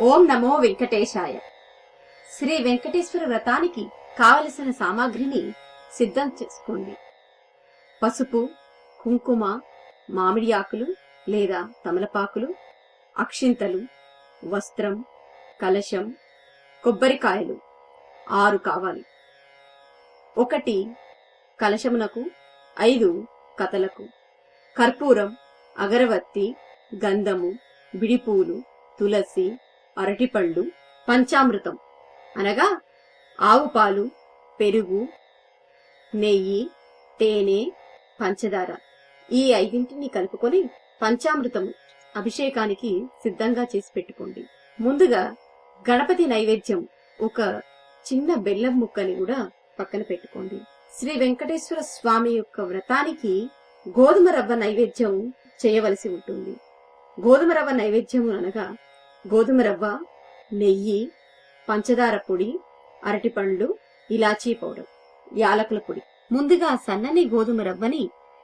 ఓం నమో వెంకటేశాయ. శ్రీ వెంకటేశ్వర వ్రతానికి కావలసిన సామాగ్రిని సిద్ధం చేసుకోండి. పసుపు, కుంకుమ, మామిడి ఆకులు లేదా తమలపాకులు, అక్షింతలు, వస్త్రం, కలశం, కొబ్బరికాయలు 6 కావాలి. 1 కలశమునకు, 5 కథలకు, కర్పూరం, అగరవత్తి, గంధము, బిడిపూలు, తులసి, అరటిపళ్ళు, పంచామృతం అనగా ఆవు పాలు, పెరుగు, నెయ్యి, తేనె, పంచదార ఈ 5ంటిని కలుపుకొని పంచామృతం అభిషేకానికి సిద్ధంగా చేసి పెట్టుకోండి. ముందుగా గణపతి నైవేద్యం ఒక చిన్న బెల్లం ముక్కని కూడా పక్కన పెట్టుకోండి. శ్రీ వెంకటేశ్వర స్వామి యొక్క వ్రతానికి గోధుమ రవ్వ నైవేద్యం చేయవలసి ఉంటుంది. గోధుమ రవ్వ నైవేద్యం అనగా గోధుమ రవ్వ, నెయ్యి, పంచదార పొడి, అరటిపండ్లు, ఇలాచీ పౌడర్, యాలకుల పొడి. ముందుగా సన్నని గోధుమ రవ్వని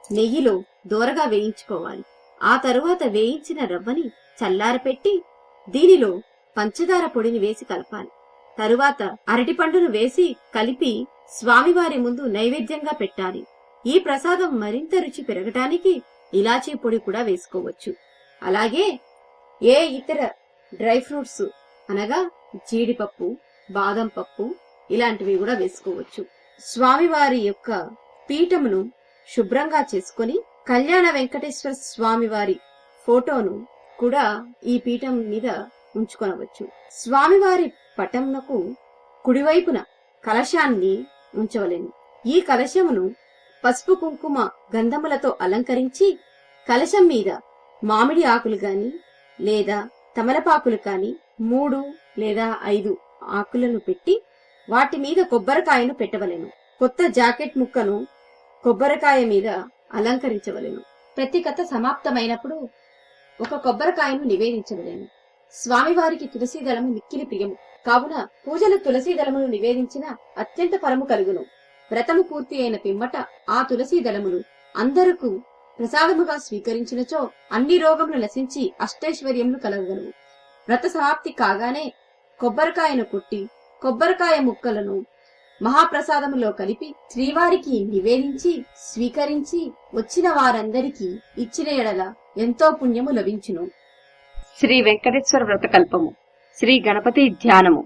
నెయ్యిలో దోరగా వేయించుకోవాలి. ఆ తరువాత వేయించిన రవ్వని చల్లారపెట్టి దీనిలో పంచదార పొడిని వేసి కలపాలి. తరువాత అరటిపండును వేసి కలిపి స్వామివారి ముందు నైవేద్యంగా పెట్టాలి. ఈ ప్రసాదం మరింత రుచి పెరగటానికి ఇలాచీ పొడి కూడా వేసుకోవచ్చు. అలాగే ఏ ఇతర డ్రై ఫ్రూట్స్ అనగా జీడిపప్పు, బాదం పప్పు ఇలాంటివి కూడా వేసుకోవచ్చు. స్వామివారి యొక్క పీఠమును శుభ్రంగా చేసుకొని కళ్యాణ వెంకటేశ్వర స్వామివారి ఫోటోను కూడా ఈ పీఠం మీద ఉంచుకొనవచ్చు. స్వామివారి పటంనకు కుడివైపున కలశాన్ని ఉంచవలెను. ఈ కలశమును పసుపు, కుంకుమ, గంధములతో అలంకరించి కలశం మీద మామిడి ఆకులు గాని లేదా తమలపాకులు కాని 3 లేదా 5 ఆకులను పెట్టి వాటి మీద కొబ్బరికాయను పెట్టవలెను. కొత్త జాకెట్ ముక్కను కొబ్బరికాయ మీద అలంకరించవలెను. ప్రతి కథ సమాప్తమైనప్పుడు ఒక కొబ్బరికాయను నివేదించవలెను. స్వామివారికి తులసీ దళము మిక్కిలి ప్రియము కావున పూజలు తులసీ దళమును నివేదించిన అత్యంత ఫలము కలుగును. వ్రతము పూర్తి అయిన పిమ్మట ఆ తులసీ దళములు అందరకు ప్రసాదముగా స్వీకరించినచో అన్ని రోగములు నశించి అష్టైశ్వర్యములు కలగగలవు. వ్రత సమాప్తి కాగానే కొబ్బరికాయను కొట్టి కొబ్బరికాయ ముక్కలను మహాప్రసాదములో కలిపి శ్రీవారికి నివేదించి స్వీకరించి వచ్చిన వారందరికీ ఇచ్చిన ఎడల ఎంతో పుణ్యము లభించును. శ్రీ వెంకటేశ్వర వ్రత కల్పము. శ్రీ గణపతి ధ్యానము.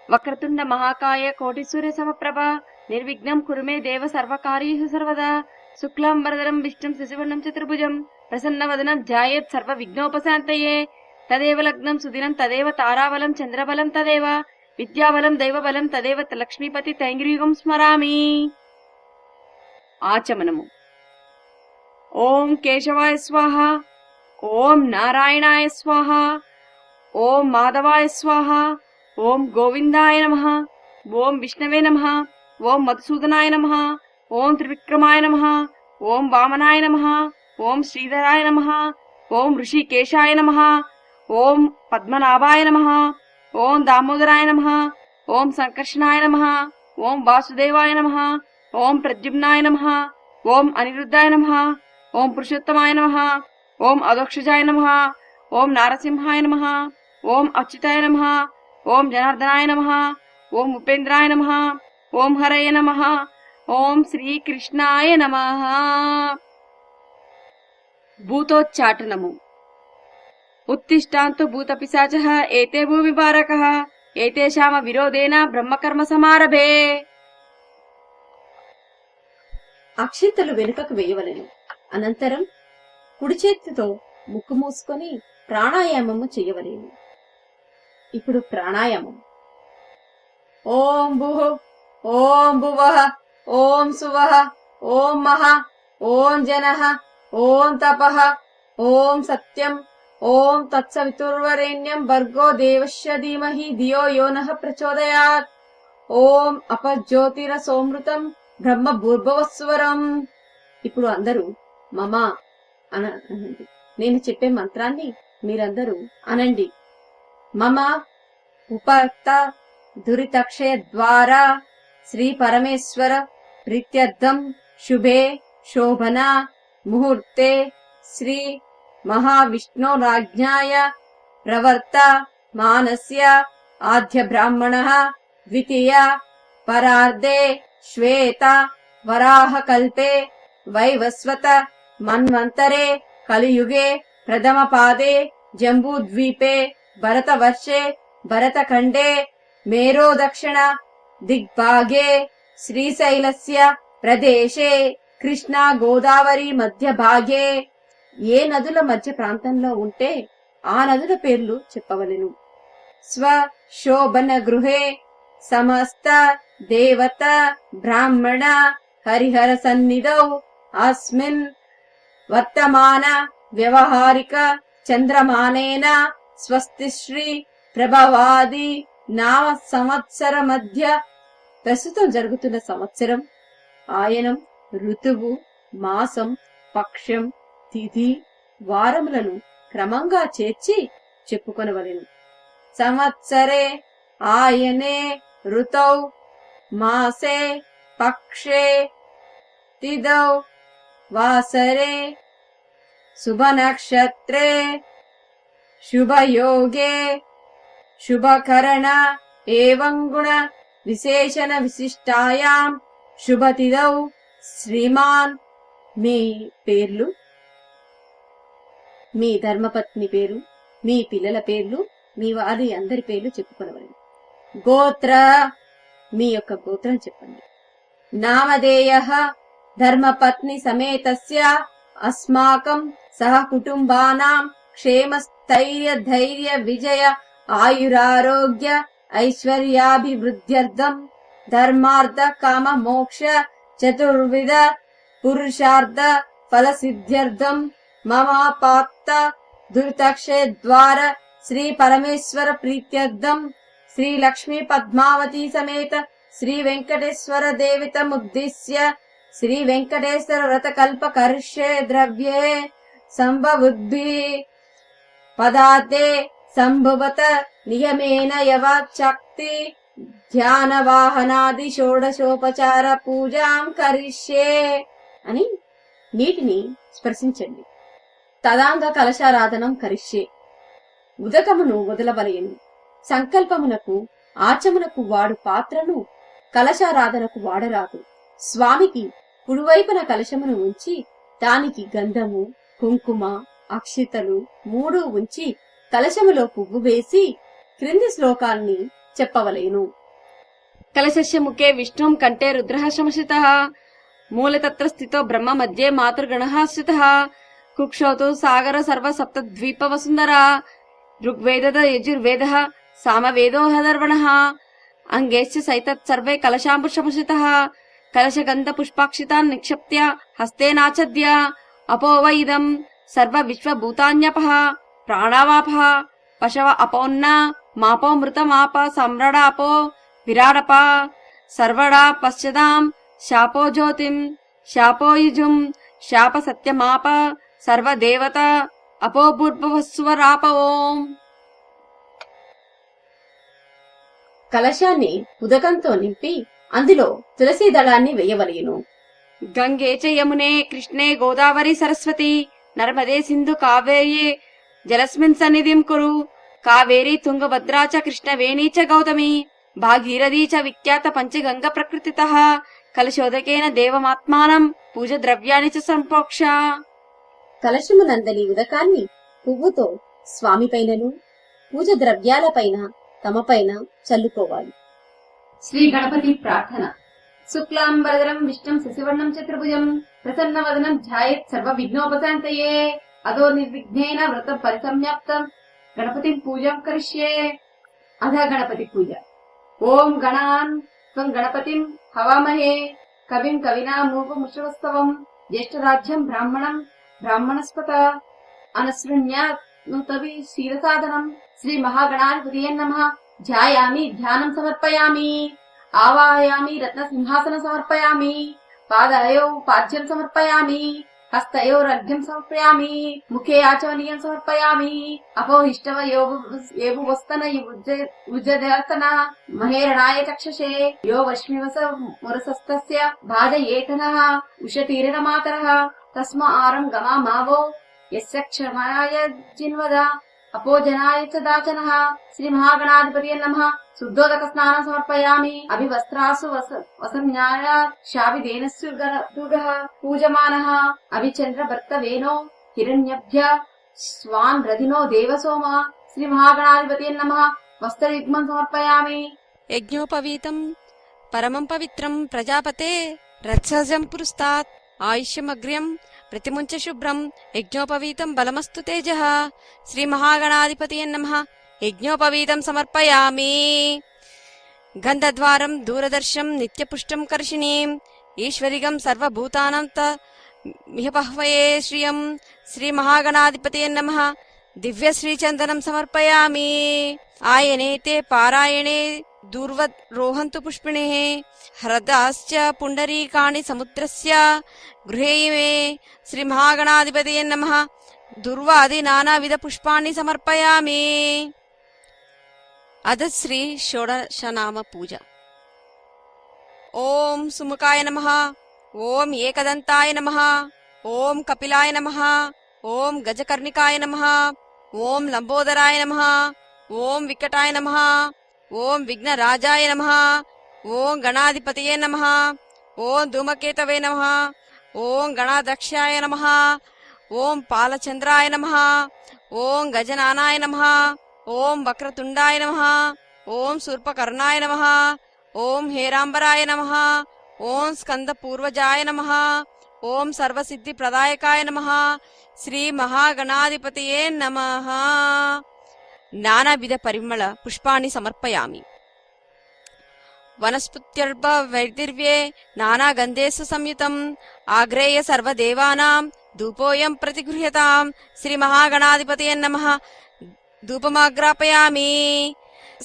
వక్రతుండ మహాకాయ కోటి సూర్య సమప్రభ నిర్విఘ్నం కురుమే దేవ సర్వకార్యేషు సర్వదా శుక్లాం వరదరం విష్ణుం శశివర్ణం చతుర్భుజం ప్రసన్నవదనం ధ్యాయేత్ సర్వ విఘ్నోపశాంతయే తదేవ లగ్నం సుదినం తదేవ తారాబలం చంద్రబలం తదేవ విద్యాబలం దైవబలం తదేవ లక్ష్మీపతి తైంగ్రీయుగం స్మరామి. ఆచమనము. ఓం కేశవాయ స్వాహ, ఓం నారాయణాయ స్వాహ, ఓం మాధవాయ స్వాహ, ఓం గోవిందాయ నమః, ఓం విష్ణవే నమః, ఓం మధుసూదనాయ నమః, ఓం త్రివిక్రమాయ నమః, ఓం వామనాయ నమః, ఓం శ్రీధరాయ నమః, ఓం ఋషికేశాయ నమః, ఓం పద్మనాభాయ నమః, ఓం దామోదరాయ నమః, ఓం సంకర్షణాయ నమః, ఓం వాసుదేవాయ నమః, ఓం ప్రద్యుమ్నాయ నమః, ఓం అనిరుద్ధాయ నమః, ఓం పురుషోత్తమాయ నమః, ఓం అదోక్షజాయ నమః, ఓం నారసింహాయ నమః, ఓం అచ్యుతాయ నమః, ఓం జనార్దనాయ నమః, ఓం ఉపేంద్రాయ నమః, ఓం హరయ నమః, ఓం శ్రీకృష్ణాయ నమః. భూతోచ్చాటనము. ఉత్తిష్టాంతు భూతపిశాచః ఏతే భూమిపారకః ఏతేషామ విరోధేన బ్రహ్మకర్మ సమారభే. అక్షింతలు వెనుకకు వేయవలెను. అనంతరం కుడి చేతితో ముక్కు మూసుకొని ప్రాణాయామము చేయవలెను. ఇప్పుడు ప్రాణాయామం. ఓం భుః, ఓం భువః, ఓం సువః, ఓం మహః, ఓం జనః, ఓం తపః, ఓం సత్యం, ఓం తత్సవితుర్వరేణ్యం భర్గో దేవస్య ధీమహి ధియో యో నః ప్రచోదయాత్. ఓం అపజ్యోతిరసోమృతం బ్రహ్మ భూర్భువస్వరం. ఇప్పుడు అందరూ మమ అనండి. నేను చెప్పే మంత్రాన్ని మీరందరూ అనండి. మమ ఉపక్త దురితక్షయ ద్వారా శ్రీ పరమేశ్వర ప్రీత్యర్థం శుభే శోభన ముహూర్తే శ్రీ మహావిష్ణోరాజ్ఞాయ ప్రవర్త మానస్య ఆద్య బ్రాహ్మణః ద్వితీయ పరార్ధే శ్వేత వరాహ కల్పే వైవస్వత మన్వంతరే కలియుగే ప్రథమ పాదే జంబూద్వీపే భరతవర్షే భరతఖండే మేరో దక్షిణ దిగ్భాగే శ్రీశైలస్య ప్రదేశే కృష్ణా గోదావరి మధ్య భాగే ఏ నదుల మధ్య ప్రాంతంలో ఉంటే ఆ నదుల పేర్లు చెప్పవలెను. స్వ శోభన గృహే సమస్త దేవత బ్రాహ్మణ హరిహర సన్నిధౌ అస్మిన్ వర్తమాన వ్యవహారిక చంద్రమానేన స్వస్తిశ్రీ ప్రభవాది నామ సంవత్సర మధ్య ప్రస్తుతం జరుగుతున్న సంవత్సరం, ఆయనం, ఋతువు, మాసం, పక్షం, తిథి, వారములను క్రమంగా చేర్చి చెప్పుకొనవలెను. సంవత్సరే ఆయనే ఋతౌ మాసే పక్షే తిథౌ వాసరే శుభ నక్షత్రే శుభయోగే శుభకరణ ఏవం గుణ విశేషణ విశిష్టాయాం శుభతిథౌ శ్రీమాన్. మీ పేర్లు, మీ ధర్మపత్ని పేరు, మీ పిల్లల పేర్లు, మీ వారి అందరి పేర్లు చెప్పుకొనవలెను. గోత్ర, మీ యొక్క గోత్రం చెప్పండి. నామధేయః ధర్మపత్ని సమేతస్య అస్మాకం సహ కుటుంబానాం క్షేమ స్థైర్య ధైర్య విజయ ఆయురారోగ్య ఐశ్వర్యాభివృద్ధ్యర్థం ధర్మార్థ కామ మోక్ష చతుర్విధ పురుషార్థ ఫల సిద్ధ్యర్థం మమ పాక్త దురితక్షయ ద్వార శ్రీ పరమేశ్వర ప్రీత్యర్థం శ్రీ లక్ష్మీ పద్మావతి సమేత శ్రీ వెంకటేశ్వర దేవితముద్దిశ్య శ్రీ వెంకటేశ్వర వ్రత కల్ప కరిష్యే ద్రవ్యే సంభవుద్భి పదార్థే సంభవత నియమేన యవాచక్తి ధ్యాన వాహనాది షోడశోపచార పూజాం కరిష్యే అని నీటిని స్పర్శించండి. తదాంగ కలశారాధనం కరిష్యే. ఉదకమును వదలవలయను. సంకల్పమునకు ఆచమనకు వాడు పాత్రను కలశారాధనకు వాడరాదు. స్వామికి కుడివైపున కలశమును ఉంచి దానికి గంధము, కుంకుమ, అక్షితలు 3 ఉంచి కలశములో పువ్వు వేసి క్రింది శ్లోకాన్ని చెప్పవలేను. కలశస్య ముఖే విష్ణుం కంఠే రుద్రః శమసితః మూలతత్ర స్థితో బ్రహ్మ మధ్యే మాతృగణః స్థితః కుక్షౌతు సాగర సర్వ సప్తద్వీప వసుంధర ఋగ్వేద యజుర్వేదః సామవేదో హదర్వణః అంగేశ్చ సైతత్ సర్వే కలశాంబుశమసితః కలశగంధ పుష్పాక్షితాన్ నిక్షిప్య హస్తేనాచద్య అపో వై ఇదం సర్వ విశ్వభూతాన్యపః ప్రాణావాపః పశవ అపోన్న మాపో మృతమాప సమ్రడాపో విరాడప సర్వడా పశ్చదాం శాపో జ్యోతిం శాపో యుజుం శాప సత్యమాప సర్వదేవత అపోభూర్భువస్వరాప ఓం. కలశాన్ని ఉదకంతో నింపి అందులో తులసీ దళాన్ని వేయవలెను. గంగే చ యమునే కృష్ణే గోదావరి సరస్వతి నర్మదే సింధు కావేరీ జలస్మిన్ సన్నిధిం కురు కావేరీ తుంగభద్రా చ కృష్ణవేణీ చ గౌతమి భాగీరథీ చ విఖ్యాత పంచగంగ ప్రకృతితః కలశోదకేన దేవమాత్మానం పూజ ద్రవ్యాన్ని చ సంప్రోక్ష. కలశమునందలి ఉదకాన్ని పువ్వుతో స్వామిపైనను పూజ ద్రవ్యాలపైన తమపైన చల్లుకోవాలి. శ్రీ గణపతి ప్రార్థన. శుక్లాంబరధరం విష్ణుం శశివర్ణం చతుర్భుజం ప్రసన్నవదనం ధ్యాయేత్ సర్వ విఘ్నోపశాంతయే అదో నిర్విఘ్నేన వ్రతం పరిసమాప్తం గణపతిం పూజం కరిష్యే. అధ గణపతి పూజ. ఓం గణాన్ త్వం గణపతిం హవామహే కవిం కవినామూపముషవస్తవం జ్యేష్ఠరాజ్యం బ్రాహ్మణం బ్రాహ్మణస్పత అనశృణ్యాత్మతవి శీలసాధనం శ్రీ మహాగణాధిపతయే నమః. ధ్యాయామి ధ్యానం సమర్పయామి ఆవాహయామి రత్న సింహాసన సమర్పయామి పాదయో పాద్యం సమర్పయామి హస్తయోరర్ఘ్యం సమర్పయామి ముఖే ఆచమనీయం సమర్పయామి అపోహిష్టవ ఏభువస్తన యుజదర్తన మహేరణాయ చక్షసే యో వశ్మివస మురసస్తస్య భాజయేతనః ఉషతీరణ మాతరః తస్మ ఆరం గమా మావో యస్య క్షమాయ జిన్వద అపోజనాయ చ దాచనః. శ్రీ మహాగణాధిపతయే నమః. శుద్ధోదక స్నానం సమర్పయామి. అభివస్త్రాసు వసంజ్ఞాయ శావిదేనస్సు దుర్గః పూజమానః. అభిచంద్ర భర్తవేనో హిరణ్యభ్య స్వాన్ రధినో దేవసోమ. శ్రీ మహాగణాధిపతయే నమః. వస్త్రయుగ్మం సమర్పయామి. యజ్ఞోపవీతం పరమం పవిత్రం ప్రజాపతే రత్సజం పురస్తాత్ ఆయుష్యమగ్ర్యం ప్రతిముంచ శుభ్రం యజ్ఞోపవీతం బలమస్తు తేజః. శ్రీ మహాగణాధిపతయే నమః. యజ్ఞోపవీతం సమర్పయామి. గంధద్వారం దూరదర్శం నిత్యపుష్టం కర్షిణీం ఈశ్వరిగం సర్వభూతానాం మిహపహ్వయే శ్రియం. శ్రీ మహాగణాధిపతయే నమః. దివ్యశ్రీచందనం సమర్పయామి. ఆయనేతే పారాయణే దూర్వరోహంతు పుష్పిణేః హ్రదాశ్చ పుండరీకాణి సముద్రస్య గృహే ఇమే. శ్రీ మహాగణాధిపతయే నమః. దుర్వాది నానావిధ పుష్పాన్ని సమర్పయామి. అద శ్రీ షోడశనామ పూజ. ఓం సుముఖాయ నమః. ఓం ఏకదంతాయ నమః. ఓం కపిలాయ నమః. ఓం గజకర్ణికాయ నమః. ఓం లంబోదరాయ నమః. ఓం వికటాయ నమః. ఓం విఘ్నరాజాయ నమః. ఓం గణాధిపతయే నమః. ఓం ధూమకేతవే నమః. ఓం గణాధ్యక్షాయ నమః. ఓం పాలచంద్రాయ నమః. ఓం గజనానాయ నమః. ఓం వక్రతుండాయ నమః. ఓం శూర్పకర్ణాయ నమః. ఓం హేరాంబరాయ నమః. ఓం స్కందపూర్వజాయ నమః. ఓం సర్వసిద్ధి ప్రదాయకాయ నమః. శ్రీ మహాగణాధిపతయే నమః. నానావిధ పరిమళ పుష్పాన్ని సమర్పయామి. వనస్పత్యర్భ వైర్దిర్వ్యే నానాగంధేషు సంయుతం ఆగ్రేయ సర్వదేవానాం ధూపోయం ప్రతిగృహ్యతాం. శ్రీ మహాగణాధిపతయే నమః. ధూపమాగ్రాపయామి.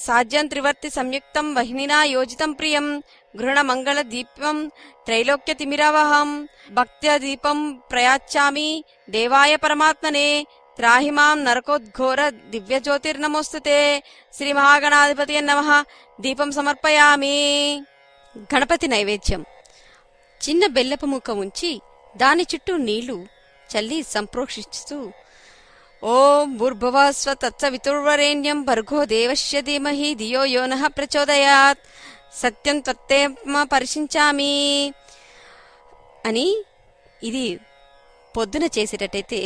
సాజ్యం త్రివర్తి సంయుక్తం వహ్నినా యోజితం ప్రియం గృహణ మంగళ దీపం త్రైలోక్య తిమిరవహం భక్త్య దీపం ప్రయాచ్చామి దేవాయ పరమాత్మనే. త్రాహి మాం నరకోద్ఘోర దివ్యజ్యోతిర్నమోస్తుతే. శ్రీ మహాగణాధిపతయే నమః. దీపం సమర్పయామి. గణపతి నైవేద్యం. చిన్న బెల్లపు ముక్క ఉంచి దాని చుట్టూ నీళ్లు చల్లి సంప్రోక్షిస్తూ ఓం భూర్భువ స్వ తత్సవితుర్వరేణ్యం భర్గో దేవస్య ధీమహి ధియో యో నః ప్రచోదయాత్ సత్యం త్వత్తేమ పరిశించామి అని ఇది పొద్దున చేసేటట్టయితే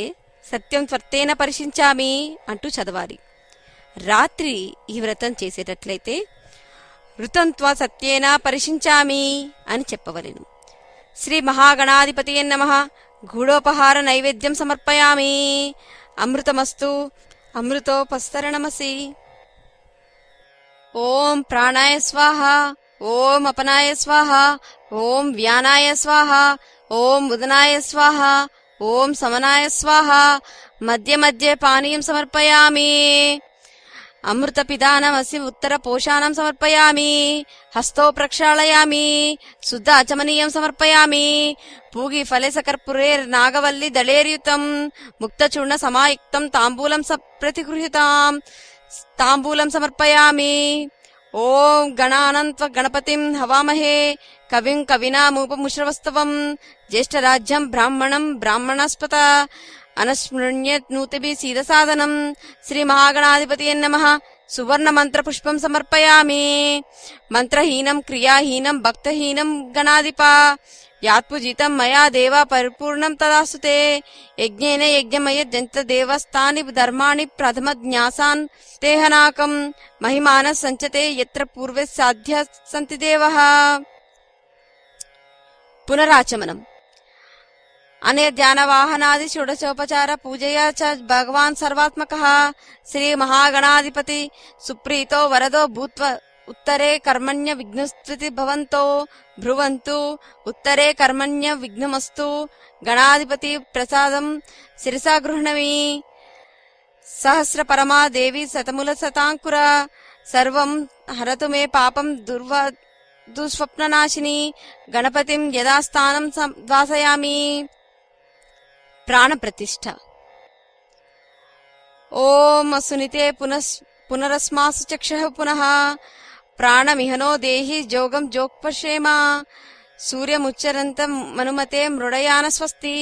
సత్యం త్వత్తేన పరిశించామి అంటూ చదవాలి. రాత్రి ఈ వ్రతం చేసేటట్లయితే ఋతం త్వ సత్యేన పరిశించామి అని చెప్పవలెను. శ్రీ మహాగణాధిపతయే నమః. గూఢోపహార నైవేద్యం సమర్పయామి. అమృతమస్తు అమృతోపస్తరణమసి. ఓం ప్రాణాయ స్వాహ. ఓం అపనాయ స్వాహ. ఓం వ్యానాయ స్వాహ. ఓం ఉదనాయ స్వాహ. ఓం సమనాయ స్వాహ. మధ్య మధ్య పానీయం సమర్పయామి. అమృత పిదానమసి ఉత్తర పోషాణం సమర్పయామి. హస్తో ప్రక్షాళయామి. శుద్ధ అచమనీయం సమర్పయామి. పూగి ఫలేసకర్పూరే నాగవల్లి దళేర్యుతం ముక్తచూర్ణ సమాయుక్తం తాంబూలం ప్రతిగృహ్యతాం. తాంబూలం సమర్పయామి. ఓం గణానంత్వ గణపతిం హవామహే కవిం కవినాముపముశ్రవస్తవం జ్యేష్ఠరాజ్యం బ్రాహ్మణం బ్రాహ్మణస్పత అనస్మృణ్యనూతిభి సీదసాదనం. శ్రీ మహాగణాధిపతయే నమః. సువర్ణ మంత్ర పుష్పం సమర్పయామి. మంత్రహీనం క్రియాహీనం భక్తహీనం గణాధిప యాత్పుజితం మయా దేవ పరిపూర్ణం తదాస్తుతే. యజ్ఞేన యజ్ఞమయ జంత దేవస్థాని ధర్మాణి ప్రథమ జ్ఞాసాన్ తేహనాకం మహిమాన సంచతే యత్ర పూర్వే సాధ్య సంతి దేవః. పునరాచమనం. అనే ధ్యానవాహనాది షోడశోపచార పూజయా చ భగవాన్ సర్వాత్మకః. శ్రీ మహాగణాధిపతి సుప్రీతో వరదో భూత్వ ఉత్తరే కర్మణ్య విఘ్నస్త్వితి భవంతో భ్రువంతు. ఉత్తరే కర్మణ్య విఘ్నమస్తు. గణాధిపతి ప్రసాదం శిరసా గృహ్ణమి. సహస్ర పరమా దేవి శతముల శతాంకుర సర్వం హరతు మే పాపం దుస్వప్ననాశిని. గణపతిం యథాస్థానం వాసయామి. ప్రాణప్రతిష్ఠ. ఓం అసునితే పునరస్మాసు చక్షః పునః ప్రాణమిహనో దేహి జోగం జోక్పశేమ. సూర్యముచ్చరంతం మనుమతే మృడయాన స్వస్తి.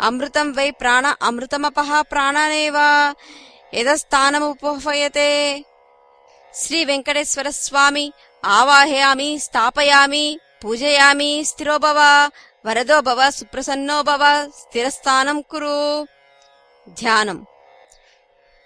అమృతం వై ప్రాణ అమృతమపః ప్రాణనేవ. యదస్థానముపహయతే. శ్రీ వెంకటేశ్వర స్వామి ఆవాహయామి, స్థాపయామి, పూజయామి. స్థిరో భవ, వరదో భవ, సుప్రసన్నో భవ, స్థిరస్థానం కురు. ధ్యానం.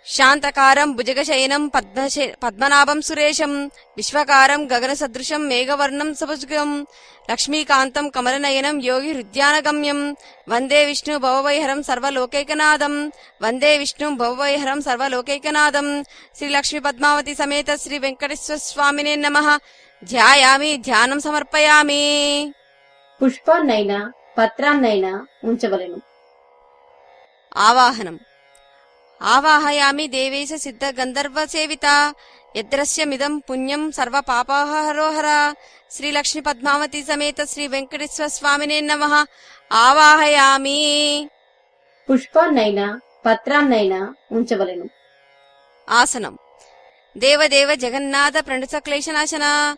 శాంతకారం భుజగశయనం పద్మనాభం సురేశం, విశ్వకారం గగన సదృశం మేఘవర్ణం సభుజగం, లక్ష్మీకాంతం కమలనయనం యోగి హృద్యానగమ్యం, వందే విష్ణు భవవైహరం సర్వలోకైకనాథం, వందే విష్ణు భవవైహరం సర్వలోకైకనాథం. శ్రీ లక్ష్మీ పద్మావతి సమేత శ్రీ వెంకటేశ్వర స్వామినే నమః. ధ్యాయామి, ధ్యానం సమర్పయామి. పుష్పాన్నైనా పత్రాన్నైనా ఉంచవలెను. ఆవాహనం. ఆవాహయామి దేవేశ సిద్ధ గంధర్వ సేవిత, యద్రస్యమిదం పుణ్యం సర్వ పాపహరోహర. శ్రీ లక్ష్మీ పద్మావతి సమేత శ్రీ వెంకటేశ్వర స్వామినే నమః. ఆవాహయామి. పుష్పాన్నైనా పత్రాన్నైనా ఉంచవలెను. ఆసనం. దేవదేవ జగన్నాథ ప్రణతక్లేశనాశన,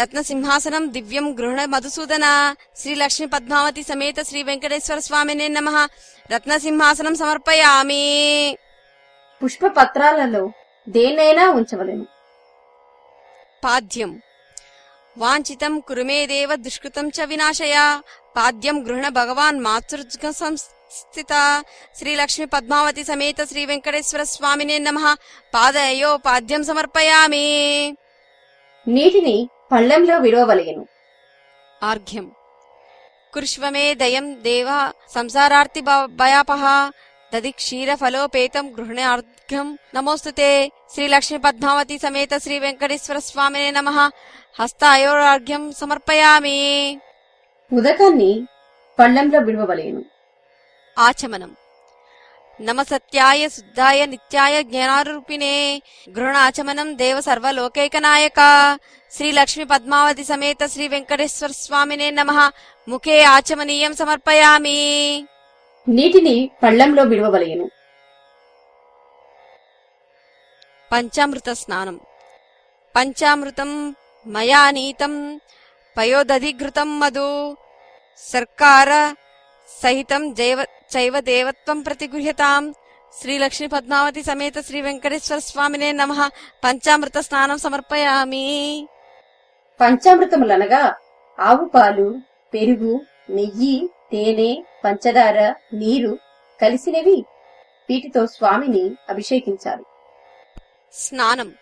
రత్నసింహాసనం దివ్యం గృహణ మధుసూదన. శ్రీ లక్ష్మీ పద్మావతి సమేత శ్రీ వెంకటేశ్వర స్వామినే నమః. రత్నసింహాసనం సమర్పయామి. పుష్పపత్రాలలో దేన్నైనా ఉంచవలెను. పాద్యం. వాంఛితం కురుమే దేవ దుష్కృతం చ వినాశయ, పాద్యం గృహణ భగవాన్ మాతృజ్ఞ సంస్థిత. శ్రీ లక్ష్మీ పద్మావతి సమేత శ్రీ వెంకటేశ్వర స్వామినే నమః. పాదయో పాద్యం సమర్పయామి. నీటిని పళ్ళెంలో విడవవలెను. ఆర్ఘ్యం. కుర్ష్వమే దయం దేవ సంసారార్తి భయాపహ, దది క్షీర ఫలోపేతం గృహణార్ఘ్యం నమోస్తుతే. శ్రీ లక్ష్మీ పద్మావతి సమేత శ్రీ వెంకటేశ్వర స్వామినే నమః. హస్తాయోర్ఘ్యం సమర్పయామి. ఉదకాన్ని పళ్ళెంలో విడవవలెను. ఆచమనం. నమ సత్యాయ శుద్ధాయ నిత్యాయ జ్ఞానారూపిణే, గృహణాచమనం దేవ సర్వలోకైకనాయక. శ్రీ లక్ష్మీ పద్మావతి సమేత శ్రీ వెంకటేశ్వర స్వామినే నమః. ముఖే ఆచమనీయం సమర్పయామి. నీటిని పళ్ళెంలో విడవవలెను. పంచామృత స్నానం. పంచామృతం మయా నీతం పయోదధిఘృతం మధు, సర్కార సహితం చైవ దేవత్వం ప్రతిగృహ్యతాం. శ్రీ లక్ష్మీ పద్మావతి సమేత శ్రీ వెంకటేశ్వర స్వామినే నమః. పంచామృత స్నానం సమర్పయామి. పంచామృతములనగా ఆవు పాలు, పెరుగు, నెయ్యి, తేనె, పంచదార, నీరు కలిసినవి. వీటితో స్వామిని అభిషేకించాలి. స్నానం.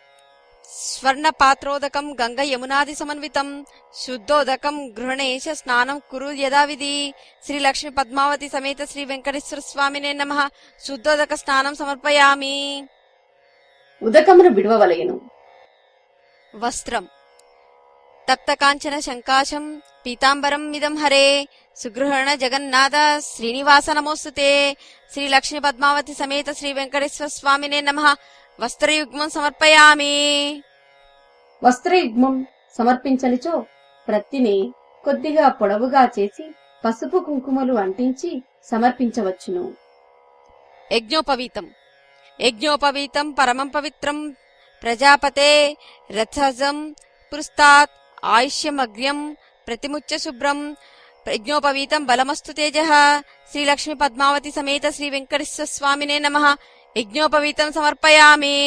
స్వర్ణ పాత్రోదకం గంగ యమునాది సమన్వితం, శుద్ధోదకం గృహణేశ స్నానం కురు యథావిధి. శ్రీ లక్ష్మీ పద్మావతి సమేత శ్రీ వెంకటేశ్వర స్వామినే నమః. శుద్ధోదక స్నానం సమర్పయామి. ఉదకమును విడవవలెను. వస్త్రం. తప్త కాంచన శంకాశం పీతాంబరం మిదం హరే, సుగృహణ జగన్నాథ శ్రీనివాస నమోస్తుతే. శ్రీ లక్ష్మీ పద్మావతి సమేత శ్రీ వెంకటేశ్వర స్వామినే నమః. వస్త్రయుగ్మం సమర్పయామి. వస్త్రయుగ్మం సమర్పించనిచో ప్రత్తిని కొద్దిగా పొడవుగా చేసి పసుపు కుంకుమలు అంటించి సమర్పించవచ్చును. యజ్ఞోపవీతం. యజ్ఞోపవీతం పరమం పవిత్రం, ప్రజాపతే రథజం పురస్తాత్ ఆయుష్యమగ్ర్యం ప్రతిముచ్య శుభ్రం. యజ్ఞోపవీతం బలమస్తు తేజః. శ్రీ లక్ష్మీ పద్మావతి సమేత శ్రీ వెంకటేశ్వర స్వామినే నమః. యజ్ఞోపవీతం సమర్పయామి.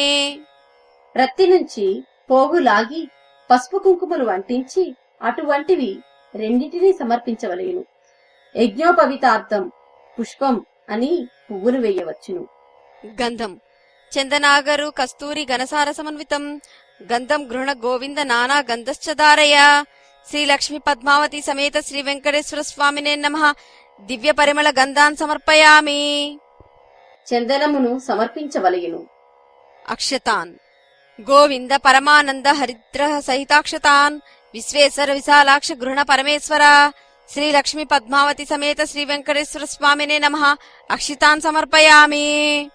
రత్తి నుంచి పోగు లాగి పసుపు కుంకుమలు అంటించి అటువంటివి రెండింటినీ సమర్పించవలెను. యజ్ఞోపవీతార్థం పుష్పం అని పువ్వులు వేయవచ్చును. గంధం. చందనాగరు కస్తూరి గణసార సమన్వితం, గంధం గృహణ గోవింద నానా గంధశ్చ ధారయ. శ్రీ లక్ష్మీ పద్మావతి సమేత శ్రీ వెంకటేశ్వర స్వామినే నమః. దివ్య పరిమళ గంధాన్ సమర్పయామి. చందనమును సమర్పించవలెను. అక్షతాన్. గోవింద పరమానంద హరిద్ర సహితాక్షతాన్, విశ్వేశ్వర విశాలాక్ష గృహణ పరమేశ్వర. శ్రీ లక్ష్మీ పద్మావతి సమేత శ్రీ వెంకటేశ్వర స్వామినే నమః. అక్షితాన్ సమర్పయామి.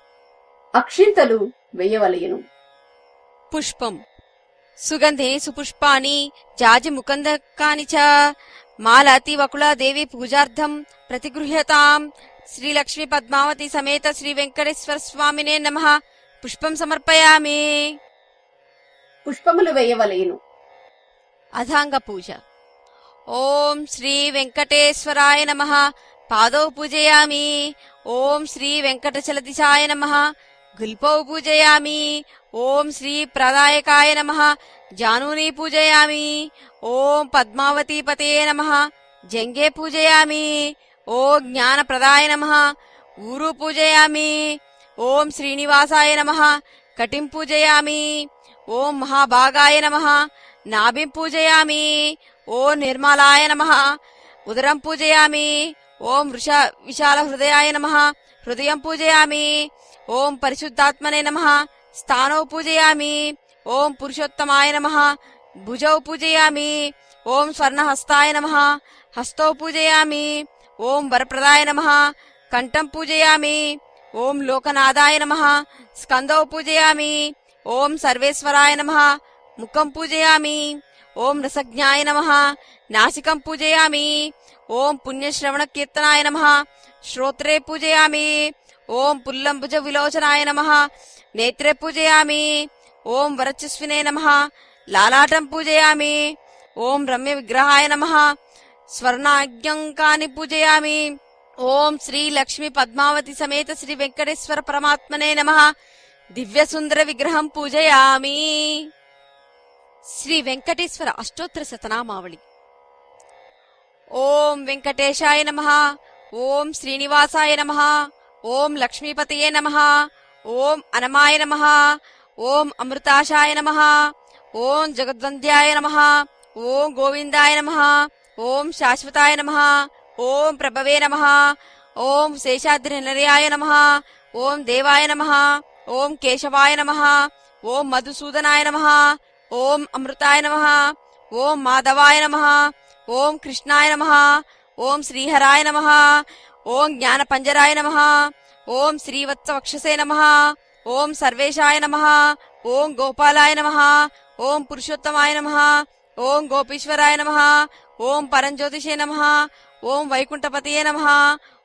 అక్షింతలు వేయవలెను. పుష్పం. సుగంధిని సుపుష్పాని జాజి ముకందకాని చ, మాలతి వకుళాదేవి పూజార్థం ప్రతిగృహ్యతాం. శ్రీ లక్ష్మీ పద్మావతి సమేత శ్రీ వెంకటేశ్వర స్వామినే నమః. పుష్పం సమర్పయామి. పుష్పములు వేయవలెను. అథాంగ పూజ. ఓం శ్రీ వెంకటేశ్వరాయ నమః. పాదౌ పూజయామి. ఓం శ్రీ వెంకటచలదిశాయ నమః. గుల్పౌ పూజయామి. ఓం శ్రీ ప్రదాయకాయ నమః. జానూని పూజయామి. ఓం పద్మావతీపతయే నమః. జంగే పూజయామి. ఓం జ్ఞానప్రదాయ నమః. ఊరు పూజయామి. ఓం శ్రీనివాసాయ నమః. కటిం పూజయామి. ఓం మహాభాగాయ నమః. నాభిం పూజయామి. ఓం నిర్మలాయ నమః. ఉదరం పూజయామి. ఓం విశాల హృదయాయ నమః. హృదయం పూజయామి. ఓం పరిశుద్ధాత్మనే నమః. స్థానౌ పూజయామి. ఓం పురుషోత్తమాయ నమః. భుజౌ పూజయామి. ఓం స్వర్ణహస్తాయ నమః. హస్తౌ పూజయామి. ఓం వరప్రదాయ నమః. కంఠం పూజయామి. ఓం లోకనాథాయ నమః. స్కందౌ పూజయామి. ఓం సర్వేశ్వరాయ నమః. ముఖం పూజయామి. ఓం రసజ్ఞాయ నమః. నాసికం పూజయామి. ఓం పుణ్యశ్రవణ కీర్తనాయ నమః. శ్రోత్రే పూజయామి. ఓం పుల్లంబుజ విలోచనాయ నమః. నేత్రే పూజయామి. ఓం వరచస్వినే నమః. లాలాటం పూజయామి. ఓం రమ్య విగ్రహాయ నమః. స్వర్ణాజ్ఞంకాని పూజయామి. ఓం శ్రీ లక్ష్మీ పద్మావతి సమేత శ్రీ వెంకటేశ్వర పరమాత్మనే నమః. దివ్య సుందర విగ్రహం పూజయామి. శ్రీ వెంకటేశ్వర అష్టోత్తర శతనామావళి. ఓం వెంకటేశాయ నమః. ఓం శ్రీనివాసాయ నమః. ఓం లక్ష్మీపతయే నమః. ఓం అనమాయ నమః. ఓం అమృతాశాయ నమః. ఓం జగద్వంద్యాయ నమః. ఓం గోవిందాయ నమః. ఓం శాశ్వతాయ నమః. ఓం ప్రభవే నమః. ఓం శేషాద్రి నిలయాయ నమః. ఓం దేవాయ నమః. ఓం కేశవాయ నమః. ఓం మధుసూదనాయ నమః. ఓం అమృతాయ నమః. ఓం మాధవాయ నమః. ఓం కృష్ణాయ నమః. ఓం శ్రీహరాయ నమః. ఓం జ్ఞానపంజరాయ నమః. ఓం శ్రీవత్సవక్షసే నమః. ఓం సర్వేశాయ నమః. ఓం గోపాలాయ నమః. ఓం పురుషోత్తమాయ నమః. ఓం గోపీశ్వరాయ నమః. ఓం పరంజ్యోతిషే నమః. ఓం వైకుంఠపతయే నమః.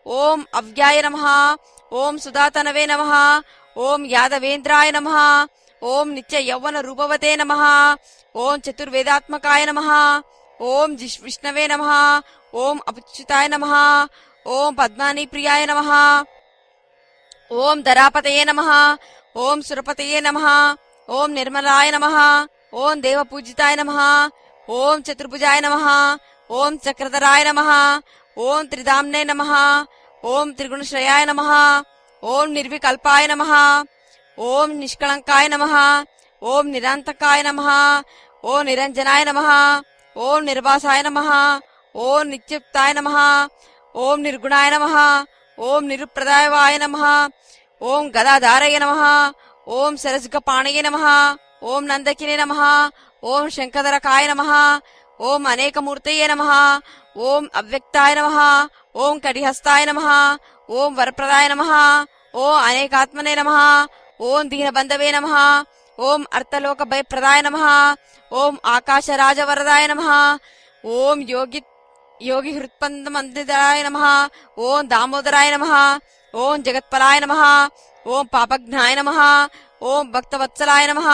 ఓం అవ్యాయ నమః. ఓం సుధాతనవే నమః. ఓం యాదవేంద్రాయ నమః. ఓం నిత్య యౌవన రూపవతే నమః. ఓం చతుర్వేదాత్మకాయ నమః. ఓం విష్ణవే నమః. ఓం అచ్యుతాయ నమః. ఓం పద్మాని ప్రియాయ నమః. ఓం ధరాపతయే నమః. ఓం సురపతయే నమః. ఓం నిర్మలాయ నమః. ఓం దేవపూజితాయ నమః. ఓం చతుర్భుజాయ నమః. ఓం చక్రధరాయ నమః. ఓం త్రిదామ్నే నమః. ఓం త్రిగుణశ్రయాయ నమః. ఓం నిర్వికల్పాయ నమః. ఓం నిష్కళంకాయ నమః. ఓం నిరాంతకాయ నమః. ఓం నిరంజనాయ నమః. ఓం నిర్వాసాయ నమః. ఓం నిత్యుక్తాయ నమః. ఓం నిర్గుణాయ నమః. ఓం నిరుప్రదాయవాయ నమః. ఓం గదాధారయ నమః. ఓం సరస్గపాణయే నమః. ఓం నందకినే నమః. ఓం శంఖధరకాయ నమః. ఓం అనేకమూర్తయే నమః. ఓం అవ్యక్తాయ నమః. ఓం కటిహస్తాయ నమః. ఓం వరప్రదాయ నమః. ఓం అనేకాత్మనే నమః. ఓం దీనబంధవే నమః. ఓం అర్థలోక భయప్రదాయ నమః. ఓం ఆకాశరాజవరదాయ నమః. ఓం యోగి హృత్పందమందిరాయ నమః. ఓం దామోదరాయ నమః. ఓం జగత్పలాయ నమః. ఓం పాపఘ్నాయ నమః. ఓం భక్తవత్సలాయ నమః.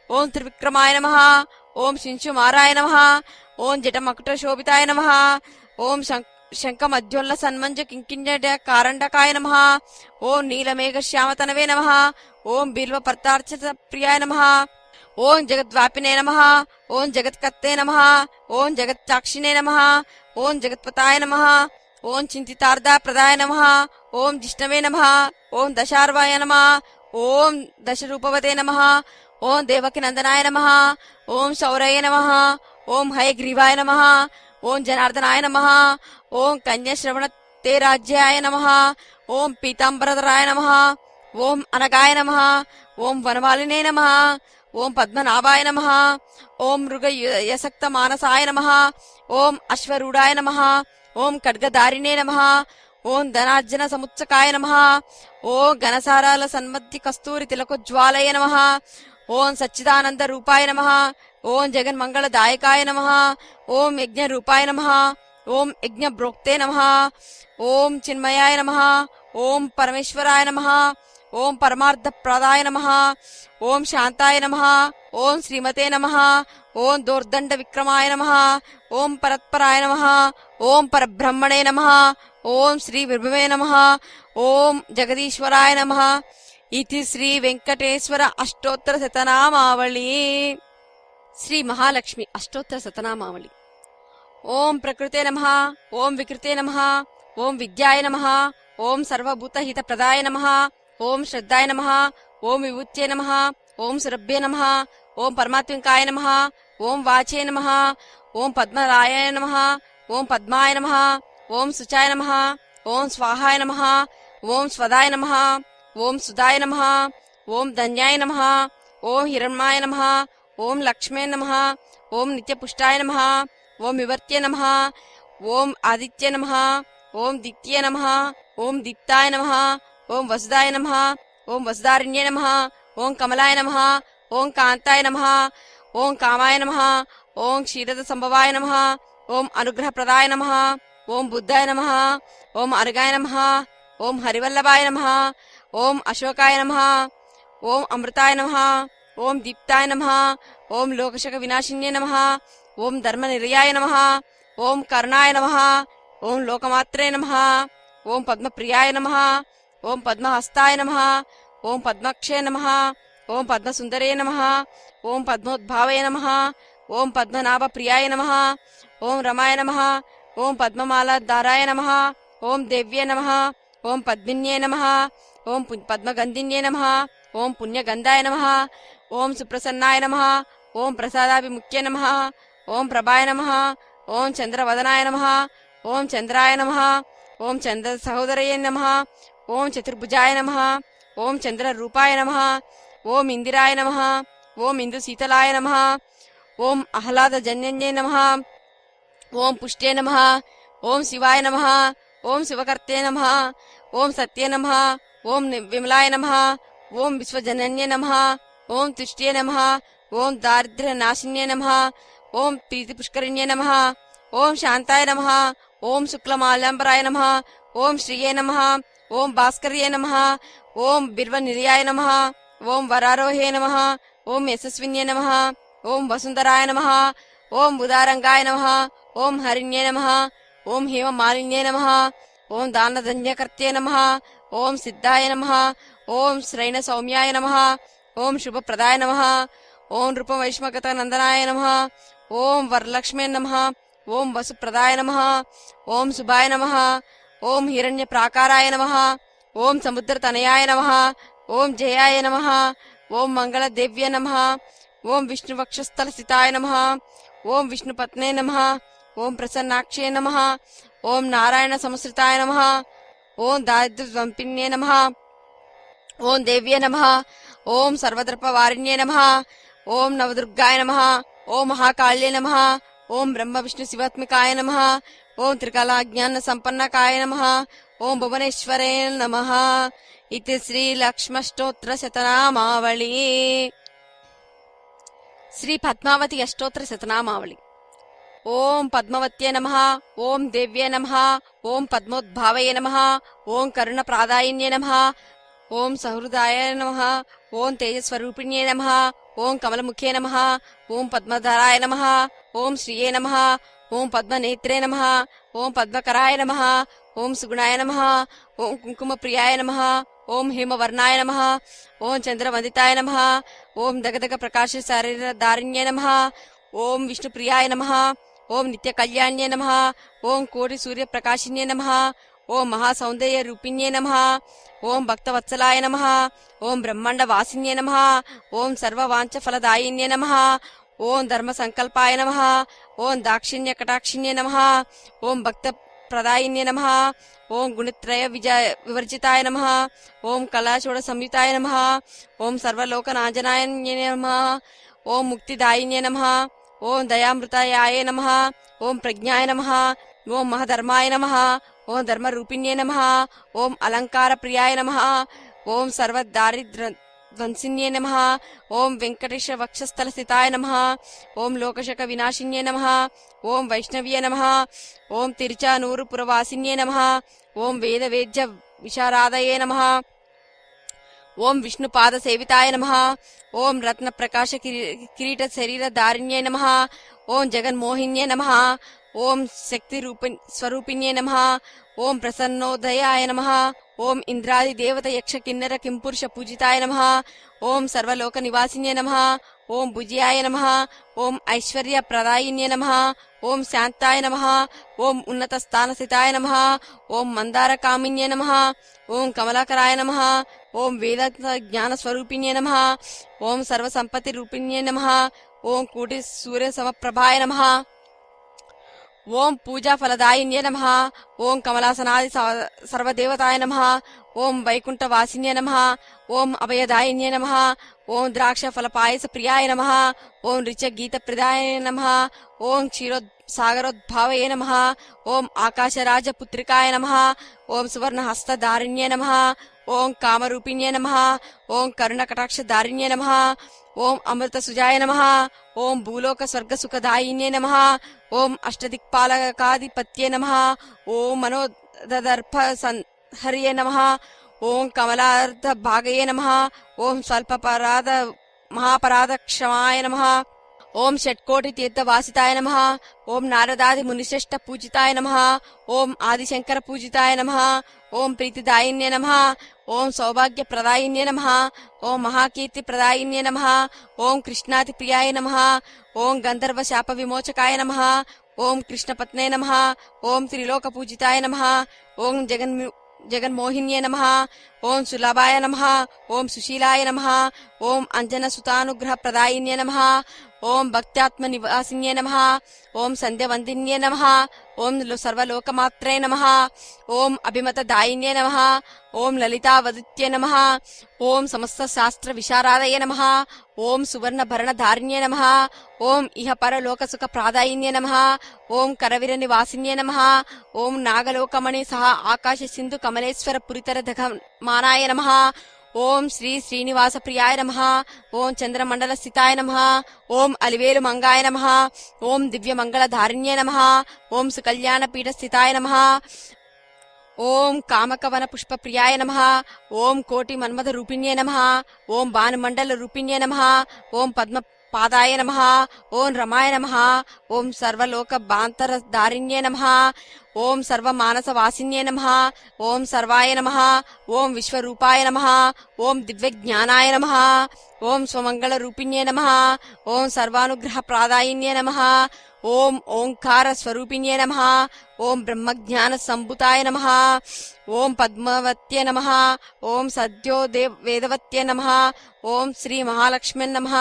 ఓం త్రివిక్రమాయ నమః. ఓం శింశుమారాయ నమః. ఓం జటమకుటశోభితాయ నమః. ఓం శంఖమధ్యోల్ల సన్మంజ కింకిణ్య కారండకాయ నమః. ఓం నీలమేఘ శ్యామతనవే నమః. ఓం బిల్వ పర్తార్చిత ప్రియాయ నమః. ఓం జగద్వ్యాపినే నమః. ఓం జగత్కర్తే నమః. ఓం జగత్సాక్షిణే నమః. ఓం జగత్పతాయ నమః. ఓం చింతితార్థప్రదాయ నమః. ఓం జిష్ణవే నమః. ఓం దశార్వాయ నమః. ఓం దశరూపవతే నమః. ఓం దేవకి నందనాయ నమః. ఓం శౌరయ నమః. ఓం హయగ్రీవాయ నమః. ఓం జనార్దనాయ నమః. ఓం కన్యాశ్రవణ తే రాజ్యాయ నమః. ఓం పీతాంబరధరాయ నమః. ఓం అనగాయ నమః. ఓం వనమాలినే నమః. ఓం పద్మనాభాయ నమః. ఓం మృగయసక్త మానసాయ నమః. ఓం అశ్వరూఢాయ నమః. ఓం ఖడ్గధారిణే నమః. ఓం ధనార్జన సముత్సకాయ నమః. ఓం ఘనసారాల సన్మధ్య కస్తూరి తిలకోజ్వాలయ నమః. ఓం సచ్చిదానంద రూపాయ నమః. ఓం జగన్మంగళదాయకాయ నమః. ఓం యజ్ఞ రూపాయ నమః. ఓం యజ్ఞ బ్రోక్తే నమః. ఓం చిన్మయాయ నమః. ఓం పరమేశ్వరాయ నమః. ఓం పరమార్థప్రదాయ నమః. ఓం శాంతాయ నమః. ఓం శ్రీమతే నమః. ఓం దోర్దండ విక్రమాయ నమః. ఓం పరత్పరాయ నమః. ఓం పరబ్రహ్మణే నమః. ఓం శ్రీ విభవే నమః. ఓం జగదీశ్వరాయ నమః. इति श्री वेंकटेश्वर अष्टोत्तर शतनामावली। श्री महालक्ष्मी अष्टोत्तर शतनामावली। ओम प्रकृते नमः, ओम विकृते नमः, ओम विद्याय नमः, ओम सर्वभूतहित प्रदाय नमः, ओम श्रद्धाय नमः, ओम विभूत्ये नमः, ओम सुरभ्ये नमः, ओम परमात्मिकाय नमः, ओम वाचे नमः, ओम पद्मरायाय नमः, ओम पद्माय नमः, ओम सुचाय नमः, ओम स्वाहाय नमः, ओम स्वदाय नमः, ओम सुदाय नमः, ओम धन्याय नमः, ओम हिरण्माय नमः, ओम लक्ष्मे नमः, ओम नित्यपुष्टाय नमः, ओम विवर्त्ये नमः, ओम आदित्य नमः, ओम दित्ये नमः, ओम दीप्ताय नमः, ओम वसुदाय नमः, ओम वसुदारिण्ये नमः, ओम कमलाय नमः, ओम कांताय नमः, ओम कामाय नमः, ओम क्षीरद संभवाय नमः, ओम अनुग्रहप्रदाय नमः, ओम बुद्धाय नमः, ओम अर्गाय नमः, ओम हरिवल्लभाय नमः, ओम अशोकाय नमः, ओम अमृताय नमः, ओम दीप्ताय नमः, ओम लोकशक विनाशिन्ये नमः, ओम धर्मनिरयाय नमः, ओम करुणाय नमः, ओम लोकमात्रे नमः, ओम पद्मप्रियाय नमः, ओम पद्महस्ताय नमः, ओम पद्मक्षे नमः, ओम पद्मसुंदरे नमः, ओम पद्मोद्भावे नमः, ओम पद्मनाभप्रियाय नमः, ओम रमाय नमः, ओम पद्ममालाधाराय नमः, ओम देव्ये नमः, ओम पद्मिन्ये नमः, ओम पद्मगंधिन्ये नमः, ओम पुण्यगंधाय नमः, ओम सुप्रसन्नाय नमः, ओम प्रसादाभिमुख्ये नमः, ओम प्रभाय नमः, ओम चंद्रवदनाय नमः, ओम चंद्राय नमः, ओम चंद्र सहोदरये नमः, ओम चतुर्भुजाय नमः, ओम चंद्ररूपाय नमः, ओम इंदिराय नमः, ओम इंदुशीतलाय नमः, ओम आह्लादजन्यन्ये नमः, ओम पुष्टे नमः, ओम शिवाय नमः, ओम शिवकर्ते नमः, ओम सत्ये नमः, ओम विमलाय नमः, ओम विश्वजनन्ये नमः, ओम तुष्ट्ये नमः, ओम दारिद्र्यनाशिन्ये नमः, ओम प्रीतिपुष्करिण्ये नमः, ओम शांताय नमः, ओम शुक्लमाल्यांबराय नमः, ओम श्रिये नमः, ओम भास्कर्ये नमः, ओम बिर्वनिलयाय नमः, ओम वरारोहे नमः, ओम यशस्विन्ये नमः, ओम वसुंधराय नमः, ओम बुधारंगाय नमः, ओम हरिण्ये नमः, ओम हेममालिन्ये नमः, ओम दानधन्यकर्त्ये नमः, ओम सिद्धाय नमः, ओम श्रैण सौम्याय नमः, ओम शुभप्रदाय नमः, ओम नृपवैष्मगत नंदनाय नमः, ओम वरलक्ष्मे नमः, ओम वसुप्रदाय नमः, ओम शुभाय नमः, ओम हिरण्यप्राकाराय नमः, ओम समुद्रतनयाय नमः, ओम जयाय नमः, ओम मंगलदेव्ये नमः, ओम विष्णुवक्षस्थलस्थिताय नमः, ओम विष्णुपत्ने नमः, ओम प्रसन्नाक्षे नमः, ओम नारायण संश्रिताय नमः, ओम दारिद्र्यद्वंपिन्ये नमः, ओम देव्ये नमः, ओम सर्वद्रपवारिण्ये नमः, ओम नवदुर्गाय नमः, ओम महाकाल्ये नमः, ओम ब्रह्म विष्णु शिवात्मिकाय नमः, ओम त्रिकालाज्ञान संपन्नकाय नमः, ओम भुवनेश्वरे नमः। इति श्री लक्ष्मष्टोत्तर शतनामावली। श्री पद्मावती अष्टोत्तर शतनामावली। ओम पद्मवत्ये नमः, ओम देव्ये नमः, ओम पद्मोद्भावये नमः, ओम करुणप्रदायिन्ये नमः, ओम सहृदाय नमः, ओम तेजस्वरूपिण्ये नमः, ओम कमलमुखे नमः, ओम पद्मधराय नमः, ओम श्रिये नमः, ओम पद्मनेत्रे नमः, ओम पद्मकराय नमः, ओम सुगुणाय नमः, ओम कुंकुमप्रियाय नमः, ओम हेमवर्णाय नमः, ओम चंद्रवंदिताय नमः, ओम दगदग प्रकाश शरीरधारिण्ये नमः, ओम विष्णुप्रियाय नमः, ओम नित्यकल्याण्ये नमः, ओम कोटि सूर्य प्रकाशिन्ये नमः, ओम महासौंदर्य रूपिण्ये नमः, ओम भक्तवत्सलाय नमः, ओम ब्रह्मांड वासिन्ये नमः, ओम सर्ववांच फलदायिन्ये नमः, ओम धर्म संकल्पाय नमः, ओम दाक्षिण्य कटाक्षिण्ये नमः, ओम भक्त प्रदायिन्ये नमः, ओम गुणत्रय विवर्जिताय नमः, ओम कलाचूड़ संयुताय नमः, ओम सर्वलोकनाशनाय नमः, ओम मुक्तिदायिन्ये नमः, ओम दयामृताय नमः, ओम प्रज्ञाय नमः, ओम महधर्माय नमः, ओम धर्मरूपिण्ये नमः, ओम अलंकार प्रियाय नमः, ओम सर्वदारिद्र्य ध्वंसिन्ये नमः, ओम वेंकटेश वक्षस्थल स्थिताय नमः, ओम लोकशक विनाशिन्ये नमः, ओम वैष्णव्ये नमः, ओम तिरुचानूर पुरवासिन्ये नमः, ओम वेद वेद्य विशारादये नमः, ओम विष्णुपाद सेविताय नमः, ओम रत्न प्रकाश किरीट शरीर धारिण्ये नमः, ओम जगन्मोहिन्ये नमः, ओम शक्ति स्वरूपिण्ये नमः, ओम प्रसन्नोदयाय नमः, ఓం ఇంద్రాది దేవత యక్ష కిన్నెర కింపురుష పూజితాయ నమః. ఓం సర్వలోక నివాసిన్యే నమః. ఓం భుజ్యాయ నమః. ఓం ఐశ్వర్య ప్రదాయిన్యే నమః. ఓం శాంతాయ నమః. ఓం ఉన్నత స్థానస్థితాయ నమః. ఓం మందార కామిన్యే నమః. ఓం కమలాకరాయ నమః. ఓం వేద జ్ఞాన స్వరూపిణ్యే నమః. ఓం సర్వ సంపత్తి రూపిణ్యే నమః. ఓం కోటి సూర్య సమప్రభాయ నమః. ఓం పూజా ఫలదాయిన్యే నమః. ఓం కమలాసనాది సర్వదేవతాయ నమః. ఓం వైకుంఠ వాసిన్యే నమః. ఓం అభయదాయిన్యే నమః. ఓం ద్రాక్ష ఫలపాయస ప్రియాయ నమః. ఓం రిచ గీత ప్రదాయ నమః. ఓం క్షీరోద్సాగరోద్భావయే నమః. ఓం ఆకాశరాజ పుత్రికాయ నమః. ఓం సువర్ణ హస్తధారిణ్యే నమః. ఓం కామరూపిణ్యే నమః. ఓం కరుణ కటాక్ష దారిణ్యే నమః. ఓం అమృత సుజాయ నమః. ఓం భూలోక స్వర్గ సుఖదాయిన్యే నమః. ఓం అష్టదిక్పాలకాధిపత్యే నమః. ఓం మనోదర్భ సంహర్యే నమః. ఓం కమలార్థ భాగయే నమః. ఓం స్వల్పపరాధ మహాపరాధ క్షమాయ నమః. ఓం షట్కోటి తీర్థవాసితాయ నమః. ఓం నారదాది మునిశ్రేష్ఠ పూజితాయ నమః. ఓం ఆదిశంకర పూజితాయ నమః. ఓం ప్రీతిదాయిన్యే నమః. ఓం సౌభాగ్య ప్రదాయిన్యే నమః. ఓం మహాకీర్తి ప్రదాయిన్యే నమః. ఓం కృష్ణాతి ప్రియాయ నమః. ఓం గంధర్వ శాప విమోచకాయ నమః. ఓం కృష్ణపత్నే నమః. ఓం త్రిలోక పూజితాయ నమః. ఓం జగన్మోహిన్యే నమః. ఓం సులభాయ నమః. ఓం సుశీలాయ నమః. ఓం అంజన సుతానుగ్రహ ప్రదాయిన్యే నమః. ఓం భక్త్యాత్మ నివాసిన్యే నమః. ఓం సంధ్యవందిన్యే నమః. ఓం సర్వలోకమాత్రే నమః. ఓం అభిమత దాయిన్యే నమః. ఓం లలితావదిత్యే నమః. ఓం సమస్త శాస్త్ర విశారాదయే నమః. ఓం సువర్ణ భరణధారిణ్యే నమః. ఓం ఇహ పరలోక సుఖ ప్రాదాయిన్యే నమః. ఓం కరవిర నివాసిన్యే నమః. ఓం నాగలోకమణి సహా ఆకాశ సింధు కమలేశ్వర పురితర దఘమానాయ నమః. ఓం శ్రీ శ్రీనివాస ప్రియాయ నమః. ఓం చంద్రమండల స్థితాయ నమః. ఓం అలివేలు మంగాయ నమః. ఓం దివ్య మంగళధారిణ్యే నమః. ఓం సుకల్యాణ పీఠ స్థితాయ నమః. ఓం కామకవన పుష్ప ప్రియాయ నమః. ఓం కోటి మన్మథ రూపిణ్యే నమః. ఓం భానుమండల రూపిణ్యే నమః. ఓం పద్మ పాదాయ నమః. ఓం రమాయ నమః. ఓం సర్వలోక బాంతర దారిణ్యే నమః. ఓం సర్వమానస వాసిన్యే నమః. ఓం సర్వాయ నమః. ఓం విశ్వరూపాయ నమః. ఓం దివ్యజ్ఞానాయ నమః. ఓం స్వమంగళ రూపిణ్యే నమః. ఓం సర్వానుగ్రహ ప్రాదాయిన్యే నమః. ఓం ఓంకార స్వరూపిణ్యే నమః. ఓం బ్రహ్మజ్ఞాన సంభూతాయ నమః. ఓం పద్మవత్యే నమః. ఓం సద్యో వేదవత్యే నమః. ఓం శ్రీ మహాలక్ష్మ్యే నమః.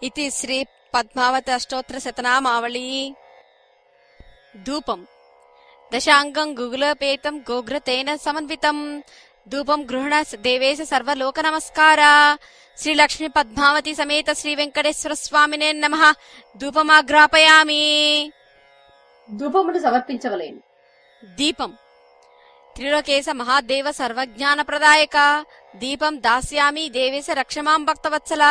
ఇతి శ్రీ పద్మావతి అష్టోత్తర శతనామావళి. ధూపం దశాంగం గుగులోపేతం గోఘ్రతేన సమన్వితం. ధూపం గృహణ దేవేశ సర్వలోక నమస్కార. శ్రీ లక్ష్మీ పద్మావతి సమేత శ్రీ వెంకటేశ్వర స్వామినే నమః. ధూపమాగ్రాపయామి. ధూపమును సమర్పించవలేను. దీపం త్రిలోకేశ మహాదేవ సర్వజ్ఞాన ప్రదాయక. దీపం దాస్యామి దేవేశ రక్షమాం భక్తవత్సల.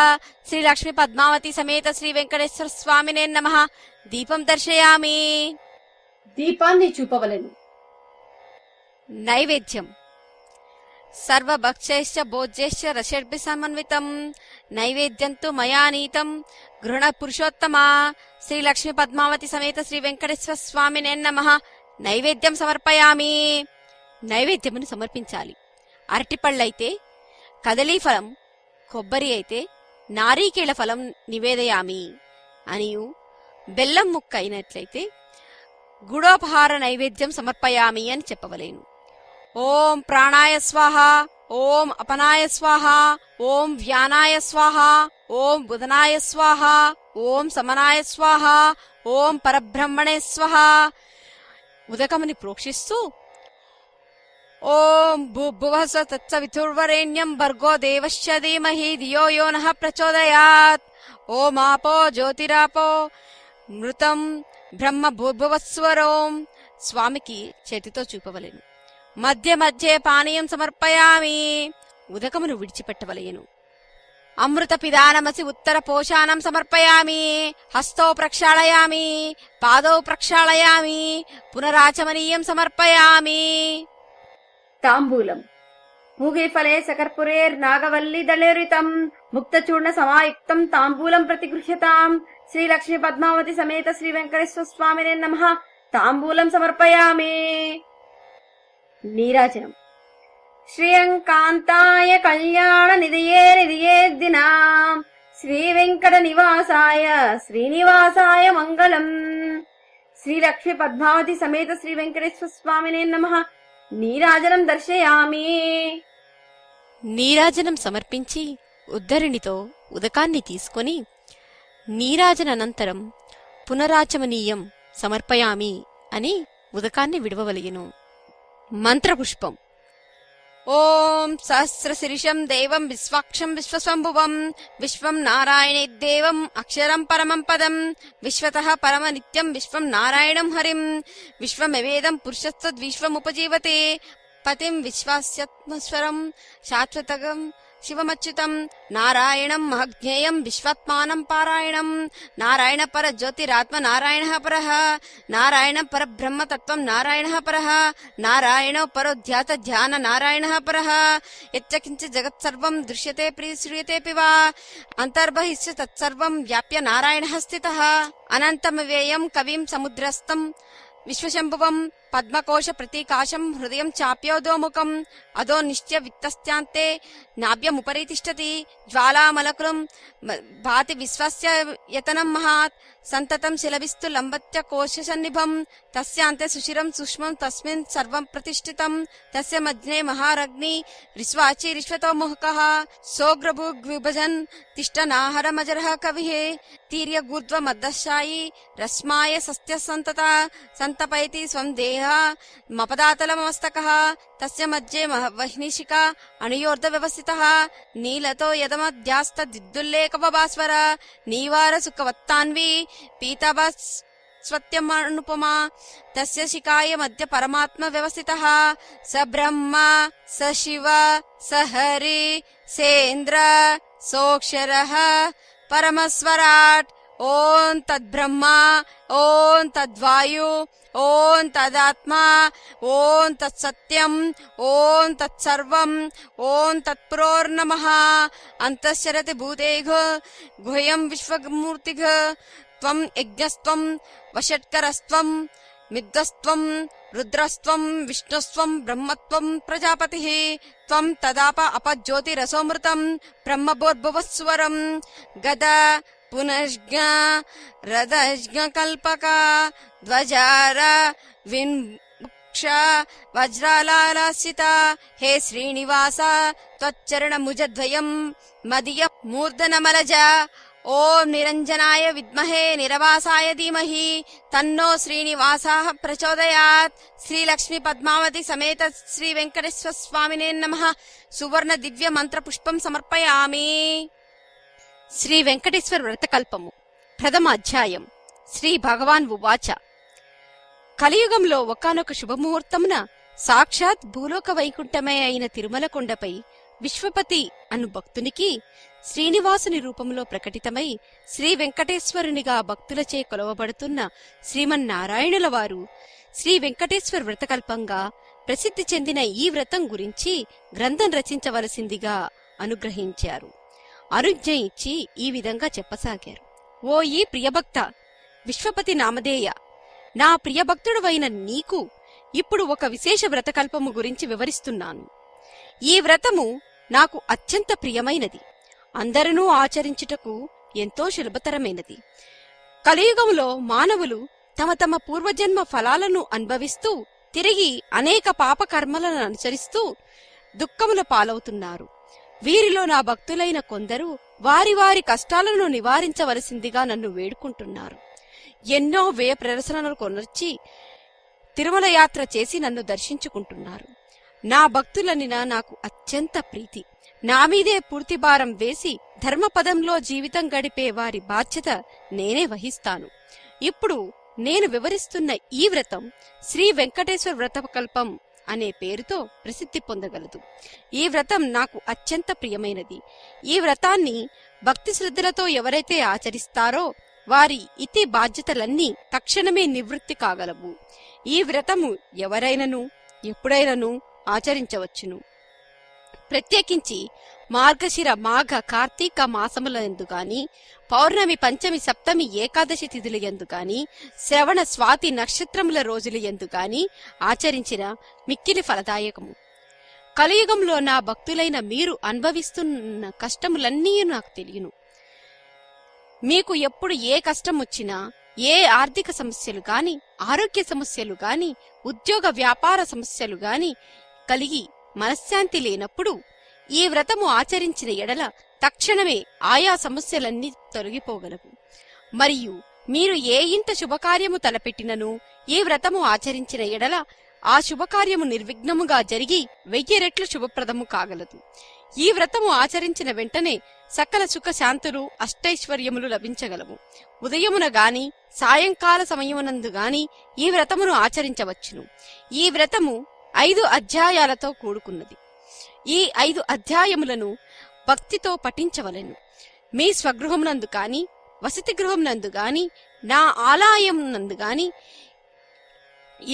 శ్రీ లక్ష్మీ పద్మావతి సమేత శ్రీ వెంకటేశ్వర స్వామినే నమః. దీపం దర్శయామి. దీపాన్ని చూపవలెను. నైవేద్యం సర్వభక్షైశ్చ భోజ్యైశ్చ రషడ్భి సమన్వితం. నైవేద్యంతు మయా నీతం గృహణ పురుషోత్తమ. శ్రీ లక్ష్మీ పద్మావతి సమేత శ్రీ వెంకటేశ్వర స్వామినే నమః. నైవేద్యం సమర్పయామి. నైవేద్యమును సమర్పించాలి. అరటిపళ్ళైతే, కదలీ ఫలం, కొబ్బరి అయితే నారీకేళ ఫలం నివేదయామి అనియు, బెల్లం ముక్క అయినట్లయితే గుడోపహార నైవేద్యం సమర్పయామి అని చెప్పవలేను. ఓం ప్రాణాయ స్వాహ. ఓం అపనాయ స్వాహ. ఓం వ్యానాయ స్వాహ. ఓం బుధనాయ స్వాహ. ఓం సమనాయ స్వాహ. ఓం పరబ్రహ్మణే స్వాహ. ఉదకముని ప్రోక్షిస్తూ ఓం భూభువః తత్సవితుర్వరేణ్యం భర్గో దేవస్య ధీమహి ధియో యో నః ప్రచోదయాత్. ఓమాపో జ్యోతిరాపో మృతం బ్రహ్మ భూర్భువస్వరోం. స్వామికి చేతితో చూపవలెను. మధ్య మధ్య పానీయం సమర్పయామి. ఉదకమును విడిచిపెట్టవలయను. అమృత పిదానమసి ఉత్తర పోషాణం సమర్పయామి. హస్తౌ ప్రక్షాళయామి. పాదౌ ప్రక్షాళయామి. పునరాచమనీయం సమర్పయామి. తాంబూలం పూగీఫలే సకర్పురేర్నాగవల్లి దళేరితం ముక్తచూర్ణ సమాయుక్తం తాంబూలం ప్రతిగృహ్యతాం. శ్రీ లక్ష్మీ పద్మావతి సమేత శ్రీ వెంకటేశ్వర స్వామినే నమః. తాంబూలం సమర్పయామి. నీరాజనం శ్రియంకాంతాయ కళ్యాణ నిధియే నిధియేద్దినా శ్రీ వెంకట నివాసాయ శ్రీనివాసాయ మంగళం. శ్రీ లక్ష్మీ పద్మావతి సమేత శ్రీ వెంకటేశ్వర స్వామినే నమః. నీరాజనం దర్శయామి. నీరాజనం సమర్పించి ఉద్ధరిణితో ఉదకాన్ని తీసుకొని నీరాజనంతరం పునరాచమనీయం సమర్పయామి అని ఉదకాన్ని విడవవలెను. మంత్రపుష్పం. ఓం సహస్రశీర్షం దేవం విశ్వాక్షం విశ్వస్వంభువం విశ్వం నారాయణేద్దేవం అక్షరం పరమం పదం విశ్వతః పరమ నిత్యం విశ్వం నారాయణం హరిం విశ్వమవేదం పురుషస్తద్విశ్వముపజీవతే పతిం విశ్వాస్యత్మస్వరం శాశ్వతగం శివమచ్యుతం నారాయణం మహజ్ఞేయం విశ్వాత్మానం పారాయణం నారాయణ పర జ్యోతిరాత్మ నారాయణ పరః నారాయణ పరబ్రహ్మ తత్వం నారాయణ పరః నారాయణో పరో ధ్యాత ధ్యాన నారాయణ పరః యచ్చకించ జగత్సర్వం దృశ్యతే శ్రూయతేపి వా అంతర్బహిశ్చ తత్సర్వం వ్యాప్య నారాయణ స్థితః అనంతమవ్యయం కవిం సముద్రస్థం విశ్వశంభువం పద్మకోశ ప్రతీకాశం హృదయం చాప్యోదోముఖం అదో నిశ్చయ విత్తస్యాంతే నాభ్యముపరి తిష్టతి జ్వాలామలకులం భాతి విశ్వస్య యతనం మహాత్ సంతతం శిలభిస్తు లంబత్య కోశ సన్నిభం తస్యాంతే సుశిరం సూక్ష్మం తస్మిన్ సర్వం ప్రతిష్ఠితం తస్య మధ్యే మహారగ్ని రిస్వాచి రిష్వతో ముహకః సోగ్రభుగ్విభజన్ తిష్టనాహరమజరః కవిః తీర్య గూర్ధ్వ మద్దశాయి రస్మాయ సస్య సంతత సంతపైతి స్వం దేహ మపదాతలమస్తకః తస్య మధ్యే వహ్నిశిఖా అణుయోర్ధ వ్యవస్థితః నీలతో యదమధ్యాస్తద్విద్దుల్లేఖభాస్వర నీవార సుఖవత్తాన్వి పీతభ స్వత్యమనుపమా తస్య శిఖాయ మధ్య పరమాత్మ వ్యవస్థితః స బ్రహ్మ స శివ స హరి సేంద్ర సోక్షరః పరమస్వరాట్. ఓం తద్బ్రహ్మ ఓం తద్వాయు ఓం తదాత్మా ఓం తత్సత్యం ఓం తత్సర్వం ఓం తత్పురోర్నమః అంతశ్చరతి భూతేఘ గుహ్యం విశ్వమూర్తిఘ త్వం యజ్ఞస్త్వం వషట్కరస్త్వం మిద్దస్త్వం రుద్రస్త్వం విష్ణుస్త్వం బ్రహ్మత్వం ప్రజాపతిః త్వం తదాప అపజ్యోతిరసోమృతం బ్రహ్మభోర్భువస్వరం గద పునఃజ్ఞ రథజ్ఞ కల్పక ధ్వజార విన్ముక్ష వజ్రాలాసిత హే శ్రీనివాస త్వచ్చరణముజద్వయం మదియ మూర్ధనమలజ. ఓం నిరంజనాయ విద్మహే నిరవాసాయ ధీమహి తన్నో శ్రీనివాసః ప్రచోదయాత్. శ్రీ లక్ష్మీ పద్మావతి సమేత శ్రీ వెంకటేశ్వర స్వామినే నమః. సువర్ణ దివ్య మంత్ర పుష్పం సమర్పయామి. శ్రీ వెంకటేశ్వర వ్రతకల్పము. ప్రథమ అధ్యాయం. శ్రీ భగవాన్ ఉవాచ. కలియుగంలో ఒకానొక శుభముహూర్తమున సాక్షాత్ భూలోక వైకుంఠమే అయిన తిరుమల కొండపై విశ్వపతి అను భక్తునికి శ్రీనివాసుని రూపంలో ప్రకటితమై శ్రీ వెంకటేశ్వరునిగా భక్తులచే కొలవబడుతున్న శ్రీమన్నారాయణుల వారు శ్రీ వెంకటేశ్వర వ్రతకల్పంగా ప్రసిద్ధి చెందిన ఈ వ్రతం గురించి గ్రంథం రచించవలసిందిగా అనుగ్రహించారు. అనుజ్ఞ ఇచ్చి ఈ విధంగా చెప్పసాగారు. ఓ ఈ ప్రియభక్త విశ్వపతి నామధేయ, నా ప్రియభక్తుడవైన నీకు ఇప్పుడు ఒక విశేష వ్రతకల్పము గురించి వివరిస్తున్నాను. ఈ వ్రతము నాకు అత్యంత ప్రియమైనది, అందరూ ఆచరించుటకు ఎంతో సులభతరమైనది. కలియుగంలో మానవులు తమ తమ పూర్వజన్మ ఫలాలను అనుభవిస్తూ తిరిగి అనేక పాపకర్మలను అనుసరిస్తూ దుఃఖముల పాలవుతున్నారు. వీరిలో నా భక్తులైన కొందరు వారి వారి కష్టాలను నివారించవలసిందిగా నన్ను వేడుకుంటున్నారు. ఎన్నో వ్యయ ప్రదర్శనలు కొనర్చి తిరుమల యాత్ర చేసి నన్ను దర్శించుకుంటున్నారు. నా భక్తులనిన నాకు అత్యంత ప్రీతి. నా మీదే పూర్తి భారం వేసి ధర్మపదంలో జీవితం గడిపే వారి బాధ్యత నేనే వహిస్తాను. ఇప్పుడు నేను వివరిస్తున్న ఈ వ్రతం శ్రీ వెంకటేశ్వర వ్రతకల్పం అనే పేరుతో ప్రసిద్ధి పొందగలదు. ఈ వ్రతం నాకు అత్యంత ప్రియమైనది. ఈ వ్రతాన్ని భక్తి శ్రద్ధలతో ఎవరైతే ఆచరిస్తారో వారి ఇతి బాధ్యతలన్నీ తక్షణమే నివృత్తి కాగలవు. ఈ వ్రతము ఎవరైనను ఎప్పుడైనను ఆచరించవచ్చును. ప్రత్యేకించి మార్గశిర మాఘ కార్తీక మాసములందు గాని, పౌర్ణమి పంచమి సప్తమి ఏకాదశి తిథుల యందు గాని, శ్రవణ స్వాతి నక్షత్రముల రోజుల యందు గాని ఆచరించిన మిక్కిలి ఫలదాయకము. కలియుగంలో నా భక్తులైన మీరు అనుభవిస్తున్న కష్టములన్నీ నాకు తెలియను. మీకు ఎప్పుడు ఏ కష్టం వచ్చినా, ఏ ఆర్థిక సమస్యలు గాని, ఆరోగ్య సమస్యలు గాని, ఉద్యోగ వ్యాపార సమస్యలు గాని కలిగి మనశ్శాంతి లేనప్పుడు ఈ వ్రతము ఆచరించిన ఎడల తక్షణమే ఆయా సమస్యలన్నీ తొలగిపోగలవు. మరియు మీరు ఏ ఇంట శుభకార్యము తలపెట్టినను ఈ వ్రతము ఆచరించిన ఎడల ఆ శుభకార్యము నిర్విఘ్నముగా జరిగి 1000 రెట్లు శుభప్రదము కాగలదు. ఈ వ్రతము ఆచరించిన వెంటనే సకల సుఖ శాంతులు అష్టైశ్వర్యములు లభించగలవు. ఉదయమున గాని సాయంకాల సమయమునందు గాని ఈ వ్రతమును ఆచరించవచ్చును. ఈ వ్రతము 5 అధ్యాయాలతో కూడుకున్నది. ఈ 5 అధ్యాయములను భక్తితో పఠించవలెను. మీ స్వగృహమునందు కాని, వసతి గృహమునందు గాని, నా ఆలయమునందు గాని,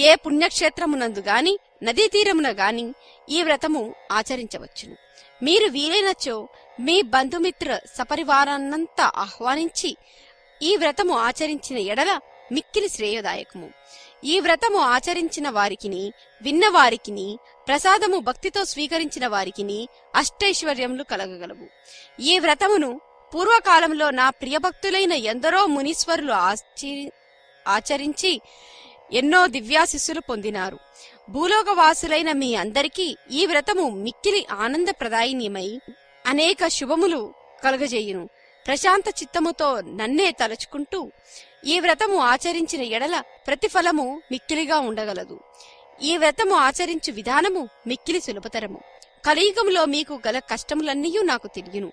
ఏ పుణ్యక్షేత్రమునందు గాని, నదీ తీరమున గాని ఈ వ్రతము ఆచరించవచ్చును. మీరు వీలైనచో మీ బంధుమిత్ర సపరివారాన్నంతా ఆహ్వానించి ఈ వ్రతము ఆచరించిన ఎడల మిక్కిలి శ్రేయదాయకము. ఈ వ్రతము ఆచరించిన వారికిని, విన్నవారికిని, ప్రసాదము భక్తితో స్వీకరించిన వారికిని అష్టైశ్వర్యములు కలగగలవు. ఈ వ్రతమును పూర్వకాలంలో నా ప్రియభక్తులైన ఎందరో మునీశ్వరులు ఆచరించి ఎన్నో దివ్యాశిస్సులు పొందినారు. భూలోకవాసులైన మీ అందరికీ ఈ వ్రతము మిక్కిలి ఆనందప్రదాయినియమై అనేక శుభములు కలుగజేయును. ప్రశాంత చిత్తముతో నన్నే తలుచుకుంటూ ఈ వ్రతము ఆచరించిన ఎడల ప్రతిఫలము మిక్కిలిగా ఉండగలదు. ఈ వ్రతము ఆచరించు విధానము మిక్కిలి సులభతరము. కలియుగంలో మీకు గల కష్టములన్నీ నాకు తెలియను.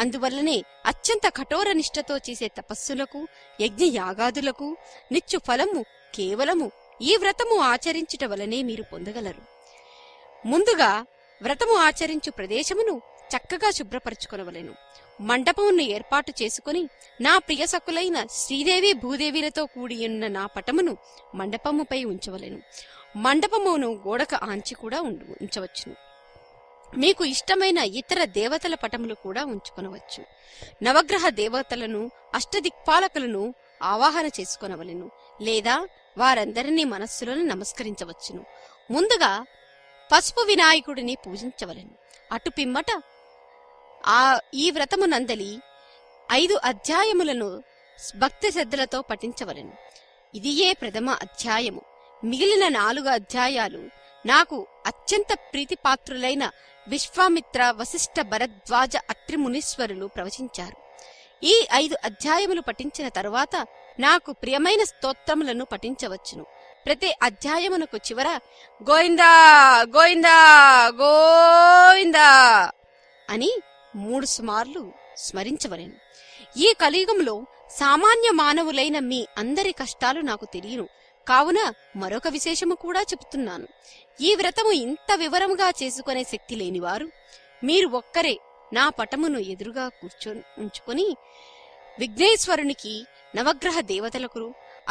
అందువల్లనే అత్యంత కఠోర నిష్ఠతో చేసే తపస్సులకు, యజ్ఞ యాగాదులకు నిత్యు ఫలము కేవలము ఈ వ్రతము ఆచరించుట వలనే మీరు పొందగలరు. ముందుగా వ్రతము ఆచరించు ప్రదేశమును చక్కగా శుభ్రపరచుకొనవలెను. మండపమును ఏర్పాటు చేసుకుని నా ప్రియసకులైన శ్రీదేవి భూదేవిలతో కూడియున్న నా పటమును మండపముపై ఉంచవలెను. మండపమును గోడకు ఆంచి కూడా ఉంచవచ్చును. మీకు ఇష్టమైన ఇతర దేవతల పటములు కూడా ఉంచుకొనవచ్చు. నవగ్రహ దేవతలను, అష్టదిక్పాలకులను ఆవాహన చేసుకొనవలెను. లేదా వారందరినీ మనస్సులోనే నమస్కరించవచ్చును. ముందుగా పసుపు వినాయకుడిని పూజించవలెను. అటు పిమ్మట ఈ వ్రతమునందలి 5 అధ్యాయములను భక్తి శ్రద్ధలతో పఠించవలెను. ఇదియే ప్రథమ అధ్యాయము. మిగిలిన 4 అధ్యాయాలు నాకు అత్యంత ప్రీతిపాత్రులైన విశ్వామిత్ర, వశిష్ఠ, భరద్వాజ, అత్రి మునీశ్వరులు ప్రవచించారు. ఈ 5 అధ్యాయములు పఠించిన తరువాత నాకు ప్రియమైన స్తోత్రములను పఠించవచ్చును. ప్రతి అధ్యాయమునకు చివర గోవిందా గోవిందా గోవిందా అని 3 మార్లు స్మరించవలెను. ఈ కలియుగంలో సామాన్య మానవులైన మీ అందరి కష్టాలు నాకు తెలియను. కావున మరొక విశేషము కూడా చెబుతున్నాను. ఈ వ్రతము ఇంత వివరముగా చేసుకునే శక్తి లేనివారు మీరు ఒక్కరే నా పటమును ఎదురుగా ఉంచుకొని విఘ్నేశ్వరునికి, నవగ్రహ దేవతలకు,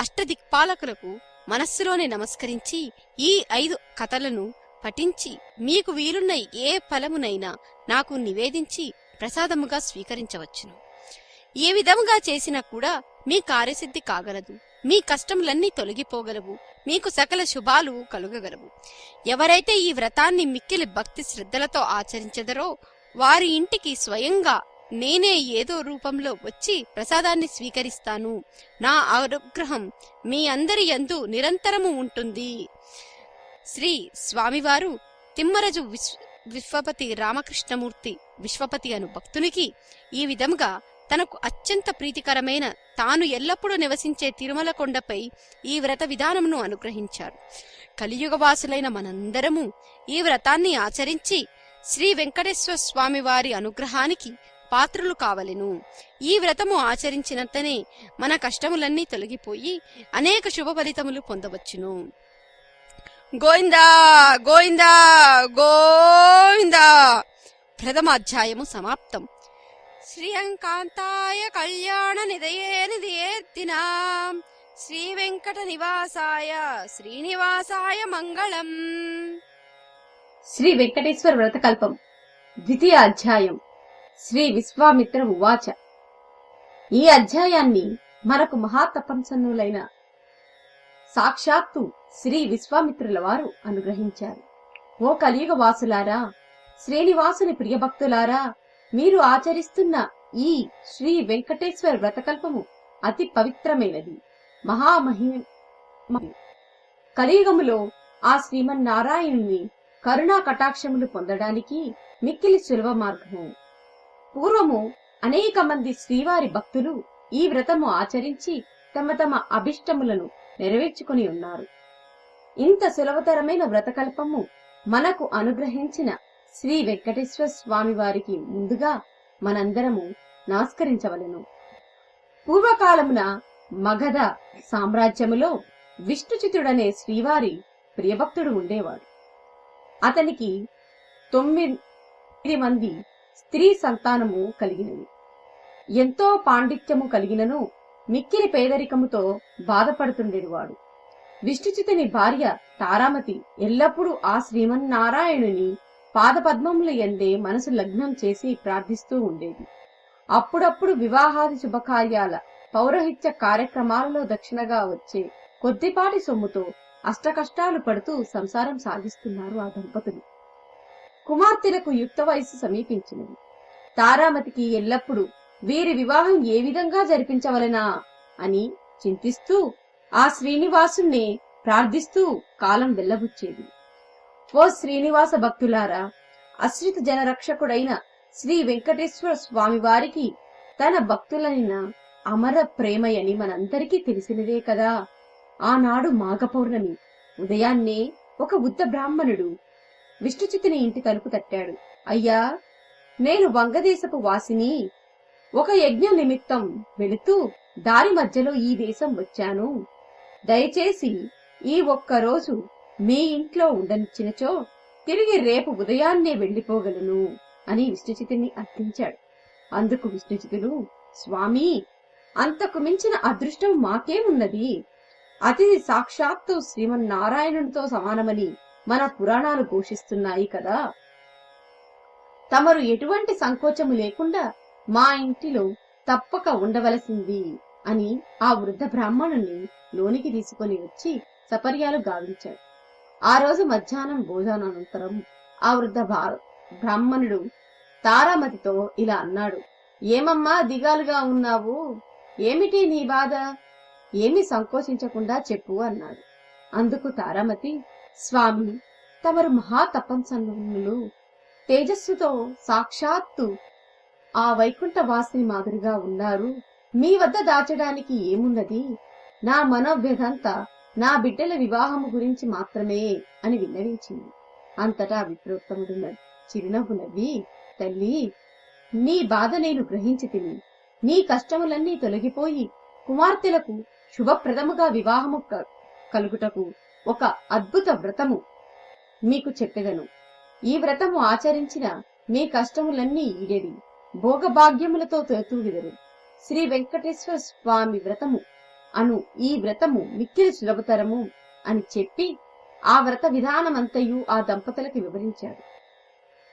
అష్టదిక్పాలకులకు మనస్సులోనే నమస్కరించి ఈ 5 కథలను పఠించి మీకు వీలున్న ఏ ఫలమునైనా నాకు నివేదించి ప్రసాదముగా స్వీకరించవచ్చును. ఏ విధముగా చేసినా కూడా మీ కార్యసిద్ధి కాగలదు. మీ కష్టములన్నీ తొలగిపోగలవు. మీకు సకల శుభాలు కలుగగలవు. ఎవరైతే ఈ వ్రతాన్ని మిక్కిలి భక్తి శ్రద్ధలతో ఆచరించెదరో వారి ఇంటికి స్వయంగా నేనే ఏదో రూపంలో వచ్చి ప్రసాదాన్ని స్వీకరిస్తాను. నా అనుగ్రహం మీ అందరి యందు నిరంతరము ఉంటుంది. శ్రీ స్వామివారు తిమ్మరజు విశ్వపతి రామకృష్ణమూర్తి విశ్వపతి అను భక్తునికి ఈ విధముగా తనకు అత్యంత ప్రీతికరమైన తాను ఎల్లప్పుడూ నివసించే తిరుమల కొండపై ఈ వ్రత విధానమును అనుగ్రహించారు. కలియుగవాసులైన మనందరము ఈ వ్రతాన్ని ఆచరించి శ్రీ వెంకటేశ్వర స్వామి వారి అనుగ్రహానికి పాత్రులు కావలెను. ఈ వ్రతము ఆచరించినంతనే మన కష్టములన్నీ తొలగిపోయి అనేక శుభ ఫలితములు పొందవచ్చును. గోవిందా గోవిందా గోవిందా. ప్రథమ అధ్యాయము సమాప్తం. శ్రీయంకాంతాయ కళ్యాణ నిధయేర్దినాం శ్రీ వెంకట నివాసాయ శ్రీనివాసాయ మంగళం. శ్రీ వెంకటేశ్వర వ్రతకల్పం ద్వితీయ అధ్యాయం. శ్రీ విశ్వామిత్ర ఉవాచ. ఈ అధ్యాయాన్ని మనకు మహాతపస్సన్నులైన సాక్షాత్తు శ్రీ విశ్వామిత్రుల వారు అనుగ్రహించారు. ఓ కలియుగ వాసులారా, శ్రీనివాసుని ప్రియభక్తులారా, మీరు ఆచరిస్తున్న ఈ శ్రీ వెంకటేశ్వర వ్రతకల్పము అతి పవిత్రమైనది, కలియుగములో ఆ శ్రీమన్నారాయణుని కరుణా కటాక్షములు పొందడానికి మిక్కిలి సులభ మార్గము. పూర్వము అనేక మంది శ్రీవారి భక్తులు ఈ వ్రతము ఆచరించి తమ తమ అభిష్టములను నెరవేర్చుకుని ఉన్నారు. ఇంత సులభతరమైన వ్రతకల్పము మనకు అనుగ్రహించిన శ్రీ వెంకటేశ్వర స్వామి వారికి ముందుగా మనందరము నమస్కరించవలెను. పూర్వకాలమున మగధ సామ్రాజ్యములో విష్ణుచితుడనే శ్రీవారి ప్రియభక్తుడు ఉండేవాడు. అతనికి 9 మంది స్త్రీ సంతానము కలిగినది. ఎంతో పాండిత్యము కలిగినను మిక్కిలి పేదరికముతో బాధపడుతుండేవాడు. విష్ణుచితుని భార్య తారామతి ఎల్లప్పుడూ ఆ శ్రీమన్నారాయణుని పాదపద్మముల యందే మనసు లగ్నం చేసి ప్రార్థిస్తూ ఉండేది. అప్పుడప్పుడు వివాహాది శుభకార్యాల పౌరహిత్య కార్యక్రమాలలో దక్షిణగా వచ్చే కొద్దిపాటి సొమ్ముతో అష్టకష్టాలు పడుతూ సంసారం సాగిస్తున్నారు ఆ దంపతులు. కుమార్తెలకు యుక్త వయస్సు సమీపించినది. తారామతికి ఎల్లప్పుడూ వీరి వివాహం ఏ విధంగా జరిపించవలనా అని చింతిస్తూ ఆ శ్రీనివాసుణ్ణి ప్రార్థిస్తూ కాలం వెళ్లబుచ్చేది. ఓ శ్రీనివాస భక్తులారా, అశ్రిత జనరక్షకుడైన శ్రీ వెంకటేశ్వర స్వామి వారికి తన భక్తులైన అమర ప్రేమయని మనందరికీ తెలిసినదే కదా. ఆనాడు మాఘ పౌర్ణమి ఉదయాన్నే ఒక వృద్ధ బ్రాహ్మణుడు విష్ణుచితుని ఇంటి తలుపు తట్టాడు. అయ్యా, నేను వంగదేశపు వాసిని. ఒక యజ్ఞ నిమిత్తం వెళుతూ దారి మధ్యలో ఈ దేశం వచ్చాను. దయచేసి ఈ ఒక్కరోజు మీ ఇంట్లో ఉండనిచ్చినచో తిరిగి రేపు ఉదయాన్నే వెళ్లిపోగలను అని విష్ణుచితుని అర్థించాడు. అందుకు విష్ణుచితుడు, స్వామి, అంతకు మించిన అదృష్టం మాకేమున్నది? అతిథి సాక్షాత్తు శ్రీమన్నారాయణునితో సమానమని మన పురాణాలు ఘోషిస్తున్నాయి కదా. తమరు ఎటువంటి సంకోచము లేకుండా మా ఇంటిలో తప్పక ఉండవలసింది అని ఆ వృద్ధ బ్రాహ్మణుణ్ణి లోనికి తీసుకొని వచ్చి సపర్యాలు గావించాడు. ఆ రోజు మధ్యాహ్నం భోజనానంతరం ఆ వృద్ధ బ్రాహ్మణుడు తారామతితో ఇలా అన్నాడు. ఏమమ్మా దిగాలుగా ఉన్నావు? ఏమిటి నీ బాధ? ఏమీ సంకోచించకుండా చెప్పు అన్నాడు. అందుకు తారామతి, స్వామి, తమరు మహాతపస్సన్నులు, తేజస్సుతో సాక్షాత్తు ఆ వైకుంఠ వాసిని మాదిరిగా ఉన్నారు. మీ వద్ద దాచడానికి ఏమున్నది? నా మనోవ్యధంతా నా బిడ్డల వివాహము గురించి మాత్రమే అని విన్నవించింది. అంతటా విప్రోత్తముడు చిరునవ్వు నవ్వి, తల్లి, నీ బాధ నేను గ్రహించి తిని నీ కష్టములన్నీ తొలగిపోయి కుమార్తెలకు శుభప్రదముగా వివాహము కలుగుటకు ఒక అద్భుత వ్రతము మీకు చెప్పెదను. ఈ వ్రతము ఆచరించిన మీ కష్టములన్నీ ఈడేడి భోగభాగ్యములతో తోతూగిదరు. శ్రీ వెంకటేశ్వర స్వామి వ్రతము అను ఈ వ్రతము మిక్కిలి సులభతరము అని చెప్పి ఆ వ్రత విధానమంతయు ఆ దంపతులకు వివరించాడు.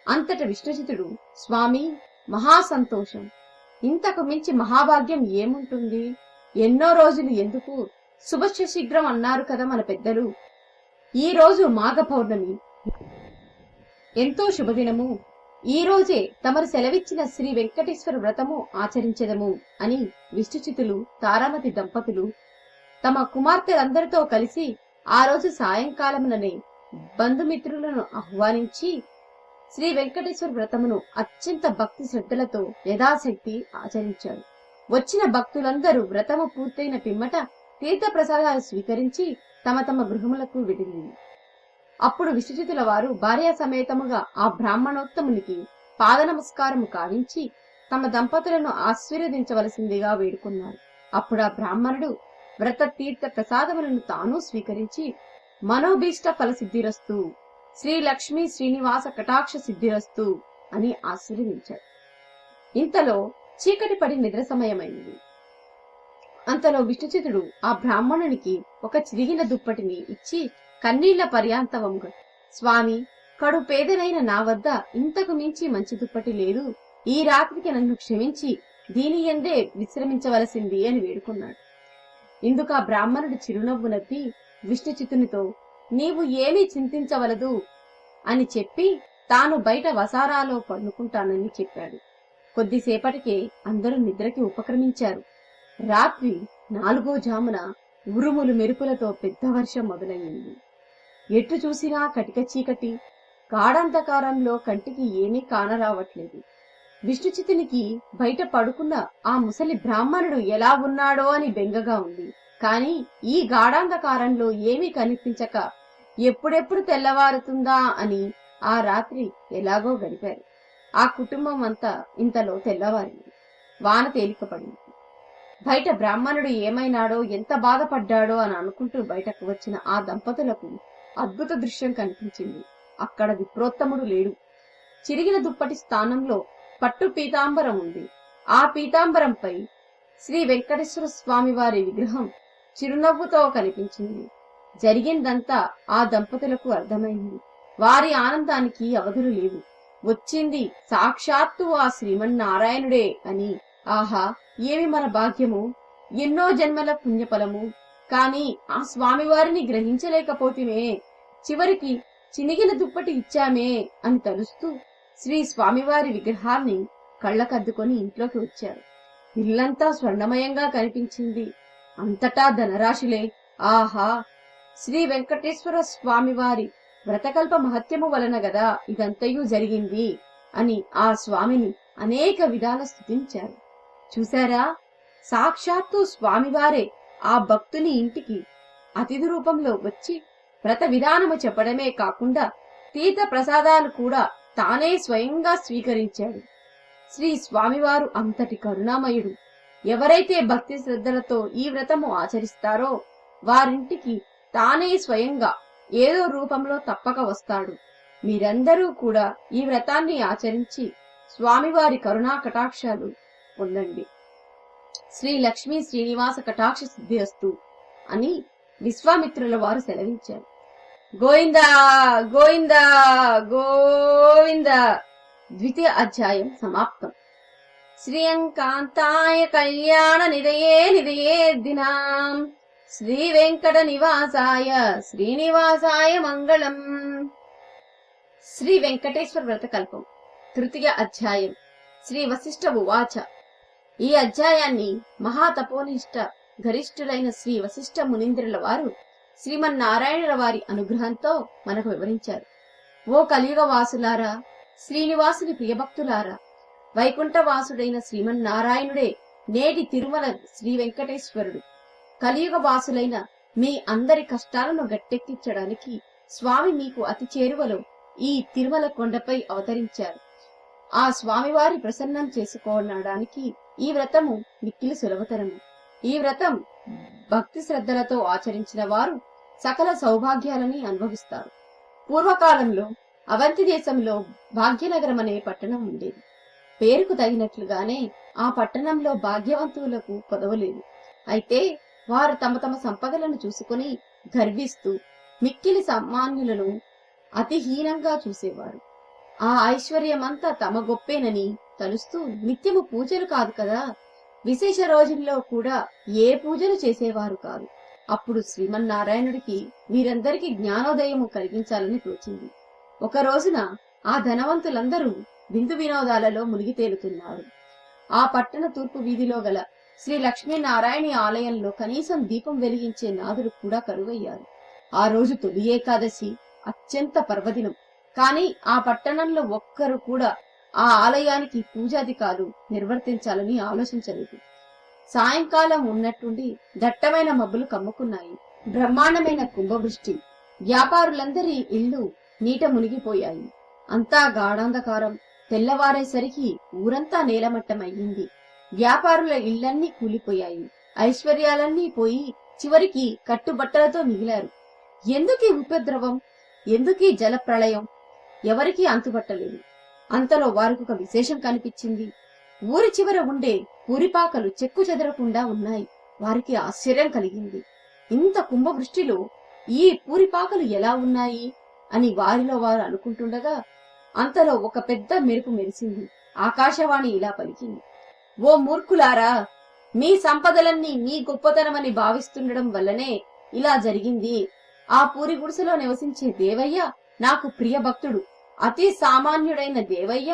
అంతట విష్ణుచితుడు, స్వామి, మహాసంతోషం. ఇంతకు మించి మహాభాగ్యం ఏముంటుంది? ఎన్నో రోజులు ఎందుకు, శుభస్య శీఘ్రం అన్నారు కదా మన పెద్దలు. ఈ రోజు మాఘ పౌర్ణమి, ఎంతో శుభదినము. ఈ రోజే తమరు సెలవిచ్చిన శ్రీ వెంకటేశ్వర వ్రతము ఆచరించెదము అని విష్ణుచితులు తారామతి దంపతులు తమ కుమార్తెలందరితో కలిసి ఆ రోజు సాయంకాలముననే బంధుమిత్రులను ఆహ్వానించి శ్రీ వెంకటేశ్వర వ్రతమును అత్యంత భక్తి శ్రద్ధలతో యథాశక్తి ఆచరించారు. వచ్చిన భక్తులందరూ వ్రతము పూర్తయిన పిమ్మట తీర్థ ప్రసాదాలు స్వీకరించి తమ తమ గృహములకు వెడిలి. అప్పుడు విష్ణుచితుల వారు భార్యా సమేతముగా ఆ బ్రాహ్మణోత్తమునికి పాద నమస్కారము కావించి తమ దంపతులను ఆశీర్వదించవలసిందిగా వేడుకున్నారు. అప్పుడు ఆ బ్రాహ్మణుడు వ్రత తీర్థ ప్రసాదములను తాను స్వీకరించి మనోభీష్ట ఫల సిద్ధిరస్తు, శ్రీ లక్ష్మీ శ్రీనివాస కటాక్ష సిద్ధిరస్తు అని ఆశీర్వదించాడు. ఇంతలో చీకటి పడి నిద్ర సమయమైంది. అంతలో విష్ణుచితుడు ఆ బ్రాహ్మణునికి ఒక చిరిగిన దుప్పటిని ఇచ్చి కన్నీళ్ల పర్యాంతవంగా, స్వామి, కడు పేదనైన నా వద్ద ఇంతకు మించి మంచి దుప్పటి లేదు. ఈ రాత్రికి నన్ను క్షమించి దీని యందే విశ్రమించవలసింది అని వేడుకున్నాడు. ఇందుకు ఆ బ్రాహ్మణుడు చిరునవ్వు నవ్వి విష్ణుచితునితో, నీవు ఏమీ చింతించవలదు అని చెప్పి తాను బయట వసారాలో పడుకుంటానని చెప్పాడు. కొద్దిసేపటికే అందరూ నిద్రకి ఉపక్రమించారు. రాత్రి 4వ జామున ఉరుములు మెరుపులతో పెద్ద వర్షం మొదలయ్యింది. ఎటు చూసినా కటిక చీకటి, గాఢాంధకారంలో కంటికి ఏమీ కానరావట్లేదు. విష్ణుచితునికి బయట పడుకున్న ఆ ముసలి బ్రాహ్మణుడు ఎలా ఉన్నాడో అని బెంగగా ఉంది. కాని ఈ గాఢాంధకారంలో ఏమీ కనిపించక ఎప్పుడెప్పుడు తెల్లవారుతుందా అని ఆ రాత్రి ఎలాగో గడిపారు. ఆ కుటుంబం అంతా ఇంతలో తెల్లవారింది. వాన తేలికపడింది. బయట బ్రాహ్మణుడు ఏమైనాడో, ఎంత బాధపడ్డాడో అని అనుకుంటూ బయటకు వచ్చిన ఆ దంపతులకు అద్భుత దృశ్యం కనిపించింది. అక్కడ విప్రోత్తముడు లేడు. చిరిగిన దుప్పటి స్థానంలో పట్టు పీతాంబరం ఉంది. ఆ పీతాంబరంపై శ్రీ వెంకటేశ్వర స్వామి వారి విగ్రహం చిరునవ్వుతో కనిపించింది. జరిగిందంతా ఆ దంపతులకు అర్థమైంది. వారి ఆనందానికి అవధులు లేవు. వచ్చింది సాక్షాత్తు ఆ శ్రీమన్నారాయణుడే అని. ఆహా, ఏమి మన భాగ్యము! ఎన్నో జన్మల పుణ్యఫలము. కాని ఆ స్వామివారిని గ్రహించలేకపోతేమే, చివరికి చినిగిన దుప్పటి ఇచ్చామే అని తలుస్తూ శ్రీ స్వామివారి విగ్రహాన్ని కళ్ళకద్దుకొని ఇంట్లోకి వచ్చారు. ఇల్లంతా స్వర్ణమయంగా కనిపించింది. అంతటా ధనరాశులే. ఆహా, శ్రీ వెంకటేశ్వర స్వామివారి వ్రతకల్ప మహత్యము వలన గదా ఇదంతయూ జరిగింది అని ఆ స్వామిని అనేక విధాల స్తుతించారు. చూశారా, సాక్షాత్తు స్వామివారే ఆ భక్తుని ఇంటికి అతిథి రూపంలో వచ్చి వ్రత విధానము చెప్పడమే కాకుండా తీర్థ ప్రసాదాలు కూడా తానే స్వయంగా స్వీకరించాడు. శ్రీ స్వామివారు అంతటి కరుణామయుడు. ఎవరైతే భక్తి శ్రద్ధలతో ఈ వ్రతము ఆచరిస్తారో వారింటికి తానే స్వయంగా ఏదో రూపంలో తప్పక వస్తాడు. మీరందరూ కూడా ఈ వ్రతాన్ని ఆచరించి స్వామివారి కరుణా కటాక్షాలు పొందండి. శ్రీ లక్ష్మీ శ్రీనివాస కటాక్ష సిద్ధిరస్తు అని విశ్వామిత్రుల వారు సెలవించారు. గోవిందా గోవిందా గోవిందా. 2వ అధ్యాయం సమాప్తం. శ్రీయంకాంతాయ కళ్యాణ నిదయే దినాం శ్రీ వెంకట నివాసాయ శ్రీనివాసాయ మంగళం. శ్రీ వెంకటేశ్వర వ్రతకల్పం 3వ అధ్యాయం. శ్రీ వశిష్ఠ ఉవాచ. ఈ అధ్యాయాన్ని మహాతపోనిష్ట గరిష్ఠులైన శ్రీ వశిష్ఠ మునీంద్రుల వారు శ్రీమన్నారాయణుల వారి అనుగ్రహంతో మనకు వివరించారు. ఓ కలియుగ వాసులారా, శ్రీనివాసుని ప్రియభక్తులారా, వైకుంఠవాసుడైన శ్రీమన్నారాయణుడే నేటి తిరుమల శ్రీ వెంకటేశ్వరుడు. కలియుగ వాసులైన మీ అందరి కష్టాలను గట్టెక్కించడానికి స్వామి మీకు అతి చేరువలో ఈ తిరుమల కొండపై అవతరించారు. ఆ స్వామివారి ప్రసన్నం చేసుకోవడానికి ఈ వ్రతము మిక్కిలి సులభతరము. ఈ వ్రతం భక్తి శ్రద్ధలతో ఆచరించిన వారు సకల సౌభాగ్యాలని అనుభవిస్తారు. పూర్వకాలంలో అవంతి దేశంలో భాగ్యనగరం అనే పట్టణం ఉండేది. పేరుకు తగినట్లుగానే ఆ పట్టణంలో భాగ్యవంతులకు కొదవలేదు. అయితే వారు తమ తమ సంపదలను చూసుకుని గర్విస్తూ మిక్కిలి సామాన్యులను అతిహీనంగా చూసేవారు. ఆ ఐశ్వర్యమంతా తమ గొప్పేనని తలుస్తూ నిత్యము పూజలు కాదు కదా, విశేష రోజుల్లో కూడా ఏ పూజలు చేసేవారు కాదు. అప్పుడు శ్రీమన్నారాయణుడికి వీరందరికీ జ్ఞానోదయము కలిగించాలని తోచింది. ఒక రోజున ఆ ధనవంతులందరూ విందు వినోదాలలో మునిగి తేలుతున్నారు. ఆ పట్టణ తూర్పు వీధిలో గల శ్రీ లక్ష్మీనారాయణి ఆలయంలో కనీసం దీపం వెలిగించే నాదులు కూడా కరువయ్యారు. ఆ రోజు తొలి ఏకాదశి, అత్యంత పర్వదినం. కాని ఆ పట్టణంలో ఒక్కరు కూడా ఆ ఆలయానికి పూజాధికాలు నిర్వర్తించాలని ఆలోచించలేదు. సాయంకాలం ఉన్నట్టుండి దట్టమైన మబ్బులు కమ్ముకున్నాయి. బ్రహ్మాండమైన కుంభవృష్టి. వ్యాపారులందరి ఇళ్లు నీట మునిగిపోయాయి. అంతా గాఢాంధకారం. తెల్లవారేసరికి ఊరంతా నేలమట్టమయ్యింది. వ్యాపారుల ఇళ్లన్నీ కూలిపోయాయి. ఐశ్వర్యాలన్నీ పోయి చివరికి కట్టుబట్టలతో మిగిలారు. ఎందుకీ ఉపద్రవం, ఎందుకీ జల ప్రళయం, ఎవరికీ అంతుబట్టలేదు. అంతలో వారికి ఒక విశేషం కనిపించింది. ఊరి చివర ఉండే పూరిపాకలు చెక్కు చెదరకుండా ఉన్నాయి. వారికి ఆశ్చర్యం కలిగింది. ఇంత కుంభవృష్టిలో ఈ పూరిపాకలు ఎలా ఉన్నాయి అని వారిలో వారు అనుకుంటుండగా అంతలో ఒక పెద్ద మెరుపు మెరిసింది. ఆకాశవాణి ఇలా పలికింది. ఓ మూర్ఖులారా, మీ సంపదలన్నీ మీ గొప్పతనమని భావిస్తుండడం వల్లనే ఇలా జరిగింది. ఆ పూరి గుడిసెలో నివసించే దేవయ్య నాకు ప్రియ భక్తుడు. అతి సామాన్యుడైన దేవయ్య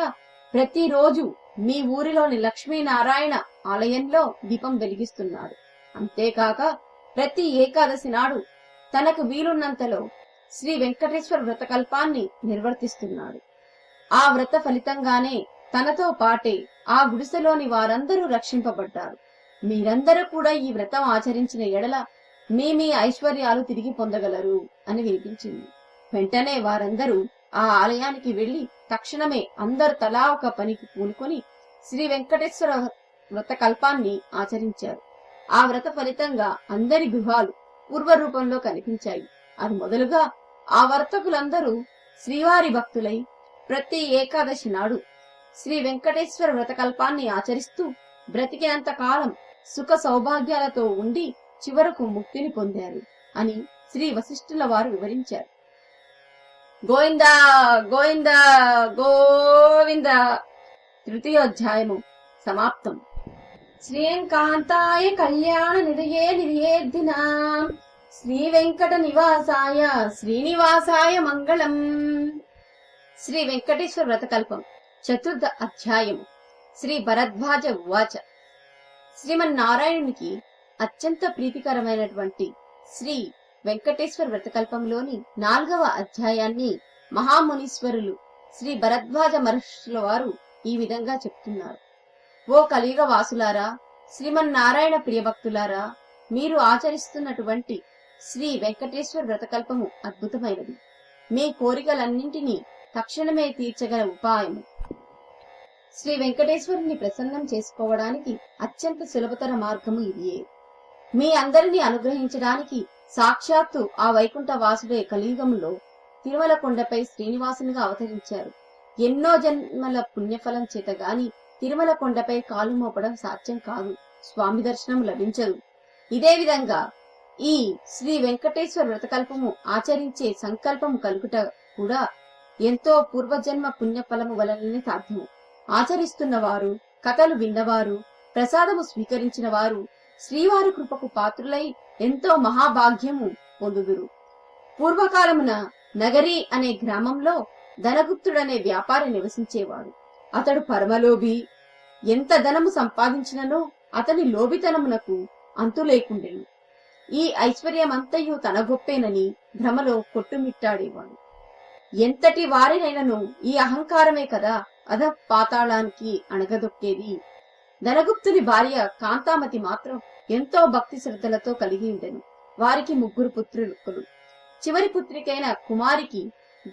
ప్రతిరోజు మీ ఊరిలోని లక్ష్మీనారాయణ ఆలయంలో దీపం వెలిగిస్తున్నాడు. అంతేకాక ప్రతి ఏకాదశి నాడు తనకు వీలున్నంతలో శ్రీ వెంకటేశ్వర వ్రతకల్పాన్ని నిర్వర్తిస్తున్నాడు. ఆ వ్రత ఫలితంగానే తనతో పాటే ఆ గుడిసెలోని వారందరూ రక్షింపబడ్డారు. మీరందరూ కూడా ఈ వ్రతం ఆచరించిన ఎడల మీ ఐశ్వర్యాలు తిరిగి పొందగలరు అని వినిపించింది. వెంటనే వారందరూ ఆ ఆలయానికి వెళ్లి తక్షణమే అందరు తలా ఒక పనికి పూనుకొని శ్రీ వెంకటేశ్వర వ్రతకల్పాన్ని ఆచరించారు. ఆ వ్రత ఫలితంగా అందరి గృహాలు పూర్వరూపంలో కనిపించాయి. అది మొదలుగా ఆ వర్తకులందరూ శ్రీవారి భక్తులై ప్రతి ఏకాదశి నాడు శ్రీ వెంకటేశ్వర వ్రతకల్పాన్ని ఆచరిస్తూ బ్రతికినంత కాలం సుఖ సౌభాగ్యాలతో ఉండి చివరకు ముక్తిని పొందారు అని శ్రీ వశిష్ఠుల వారు వివరించారు. గోవిందా గోవిందా గోవింద. తృతీయోధ్యాయము సమాప్తం. శ్రీకాంతాయ కళ్యాణ నిధయేర్ధినాం శ్రీ వెంకట నివాసాయ శ్రీనివాసాయ మంగళం. శ్రీ వెంకటేశ్వర వ్రతకల్పం చతుర్థ అధ్యాయము. శ్రీ భరద్వాజ ఉవాచ. శ్రీమన్నారాయణునికి అత్యంత ప్రీతికరమైనటువంటి శ్రీ వెంకటేశ్వర వ్రతకల్పంలోని 4వ అధ్యాయాన్ని మహామునీశ్వరులు శ్రీ భరద్వాజ మహర్షుల వారు ఈ విధంగా చెప్తున్నారు. ఓ కలియుగ వాసులారా, శ్రీమన్నారాయణ ప్రియభక్తులారా, మీరు ఆచరిస్తున్నటువంటి శ్రీ వెంకటేశ్వర వ్రతకల్పము అద్భుతమైనది. మీ కోరికలన్నింటినీ తక్షణమే తీర్చగల ఉపాయము. శ్రీ వెంకటేశ్వరుని ప్రసన్నం చేసుకోవడానికి అత్యంత సులభతర మార్గము ఇదియే. మీ అందరినీ అనుగ్రహించడానికి సాక్షాత్తు ఆ వైకుంఠ వాసుడే కలియుగంలో తిరుమల కొండపై శ్రీనివాసునిగా అవతరించారు. ఎన్నో జన్మల పుణ్యఫలం చేత గాని తిరుమల కొండపై కాలు మోపడం సాధ్యం కాదు, స్వామి దర్శనం లభించదు. ఇదే విధంగా ఈ శ్రీ వెంకటేశ్వర వ్రతకల్పము ఆచరించే సంకల్పము కలుగుట కూడా ఎంతో పూర్వజన్మ పుణ్యఫలము వలననే సాధ్యము. ఆచరిస్తున్న వారు, కథలు విన్నవారు, ప్రసాదము స్వీకరించిన వారు శ్రీవారి కృపకు పాత్రులై ఎంతో మహాభాగ్యము పొందుదురు. పూర్వకాలమున నగరి అనే గ్రామంలో ధనగుప్తుడనే వ్యాపారి నివసించేవాడు. అతడు పరమలోభి. ఎంత ధనము సంపాదించిననో అతని లోభితనమునకు అంతు లేకుండెను. ఈ ఐశ్వర్యమంతయు తన గొప్పేనని భ్రమలో కొట్టుమిట్టాడేవాడు. ఎంతటి వారినైనను ఈ అహంకారమే కదా అధ పాతాళానికి అణగదొక్కేది. ధనగుప్తుని భార్య కాంతామతి మాత్రం ఎంతో భక్తి శ్రద్ధలతో కలిగి ఉండెను. వారికి 3 పుత్రులు. చివరి పుత్రికైన కుమారికి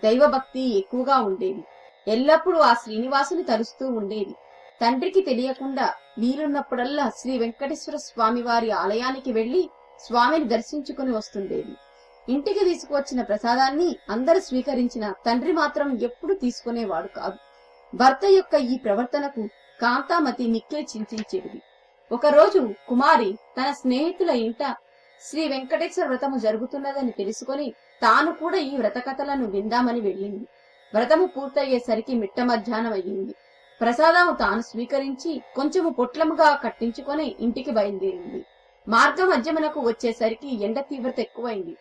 దైవభక్తి ఎక్కువగా ఉండేది. ఎల్లప్పుడూ ఆ శ్రీనివాసుని తలుస్తూ ఉండేది. తండ్రికి తెలియకుండా వీలున్నప్పుడల్లా శ్రీ వెంకటేశ్వర స్వామి వారి ఆలయానికి వెళ్లి స్వామిని దర్శించుకుని వస్తుండేది. ఇంటికి తీసుకువచ్చిన ప్రసాదాన్ని అందరూ స్వీకరించిన తండ్రి మాత్రం ఎప్పుడు తీసుకునేవాడు కాదు. భర్త యొక్క ఈ ప్రవర్తనకు కాంతామతి మిక్కిలి చింతించేది. ఒకరోజు కుమారి తన స్నేహితుల ఇంట శ్రీ వెంకటేశ్వర వ్రతము జరుగుతున్నదని తెలుసుకొని తాను కూడా ఈ వ్రత కథలను విందామని వెళ్ళింది. వ్రతము పూర్తయ్యేసరికి మిట్ట మధ్యాహ్నం అయ్యింది. ప్రసాదము తాను స్వీకరించి కొంచెము పొట్లముగా కట్టించుకొని ఇంటికి బయలుదేరింది. మార్గ మధ్యమునకు వచ్చేసరికి ఎండ తీవ్రత ఎక్కువైంది.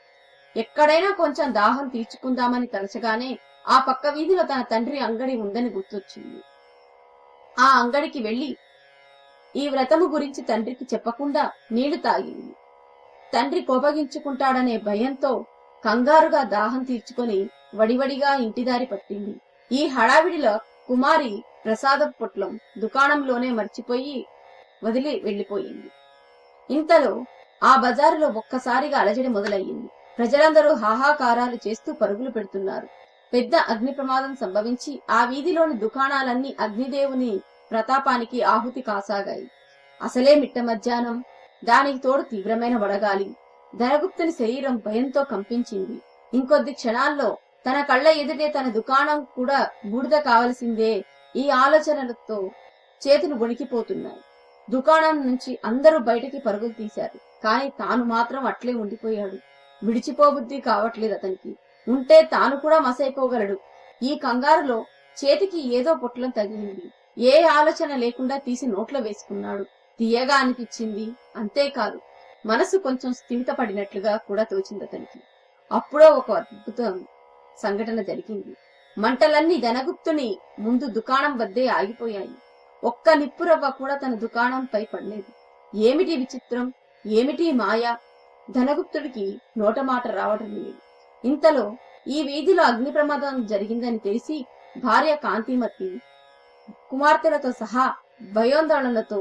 ఎక్కడైనా కొంచెం దాహం తీర్చుకుందామని తలచగానే ఆ పక్క వీధిలో తన తండ్రి అంగడి ఉందని గుర్తొచ్చింది. ఆ అంగడికి వెళ్లి ఈ వ్రతము గురించి తండ్రికి చెప్పకుండా నీళ్లు తాగింది. తండ్రి కోపగించుకుంటాడనే భయంతో కంగారుగా దాహం తీర్చుకొని వడివడిగా ఇంటిదారి పట్టింది. ఈ హడావిడిలో కుమారి ప్రసాద పొట్లం దుకాణంలోనే మర్చిపోయి వదిలి వెళ్లిపోయింది. ఇంతలో ఆ బజారులో ఒక్కసారిగా అలజడి మొదలయ్యింది. ప్రజలందరూ హాహాకారాలు చేస్తూ పరుగులు పెడుతున్నారు. పెద్ద అగ్ని ప్రమాదం సంభవించి ఆ వీధిలోని దుకాణాలన్నీ అగ్నిదేవుని ప్రతాపానికి ఆహుతి కాసాగాయి. అసలే మిట్ట మధ్యాహ్నం, దానికి తోడు తీవ్రమైన వడగాలి. ధనగుప్తుని శరీరం భయంతో కంపించింది. ఇంకొద్ది క్షణాల్లో తన కళ్ల ఎదుటే తన దుకాణం కూడా బూడిద కావలసిందే. ఈ ఆలోచనలతో చేతులు వణికిపోతున్నాయి. దుకాణం నుంచి అందరూ బయటికి పరుగులు తీశారు. కాని తాను మాత్రం అట్లే ఉండిపోయాడు. విడిచిపోబుద్ధి కావట్లేదు అతనికి. ఉంటే తాను కూడా మసైపోగలడు. ఈ కంగారులో చేతికి ఏదో పొట్లం తగిలింది. ఏ ఆలోచన లేకుండా తీసి నోట్లో వేసుకున్నాడు. తీయగా అనిపించింది. అంతేకాదు, మనసు కొంచెం స్థిమితపడినట్లుగా కూడా తోచింది అతనికి. అప్పుడో ఒక అద్భుతం సంఘటన జరిగింది. మంటలన్నీ ధనగుప్తుని ముందు దుకాణం వద్దే ఆగిపోయాయి. ఒక్క నిప్పురవ్వ కూడా తన దుకాణంపై పడలేదు. ఏమిటి విచిత్రం, ఏమిటి మాయ? ధనగుప్తుడికి నోటమాట రావటం లేదు. ఇంతలో ఈ వీధిలో అగ్ని ప్రమాదం జరిగిందని తెలిసి భార్య కాంతిమతి కుమార్తెలతో సహా భయోందోళనలతో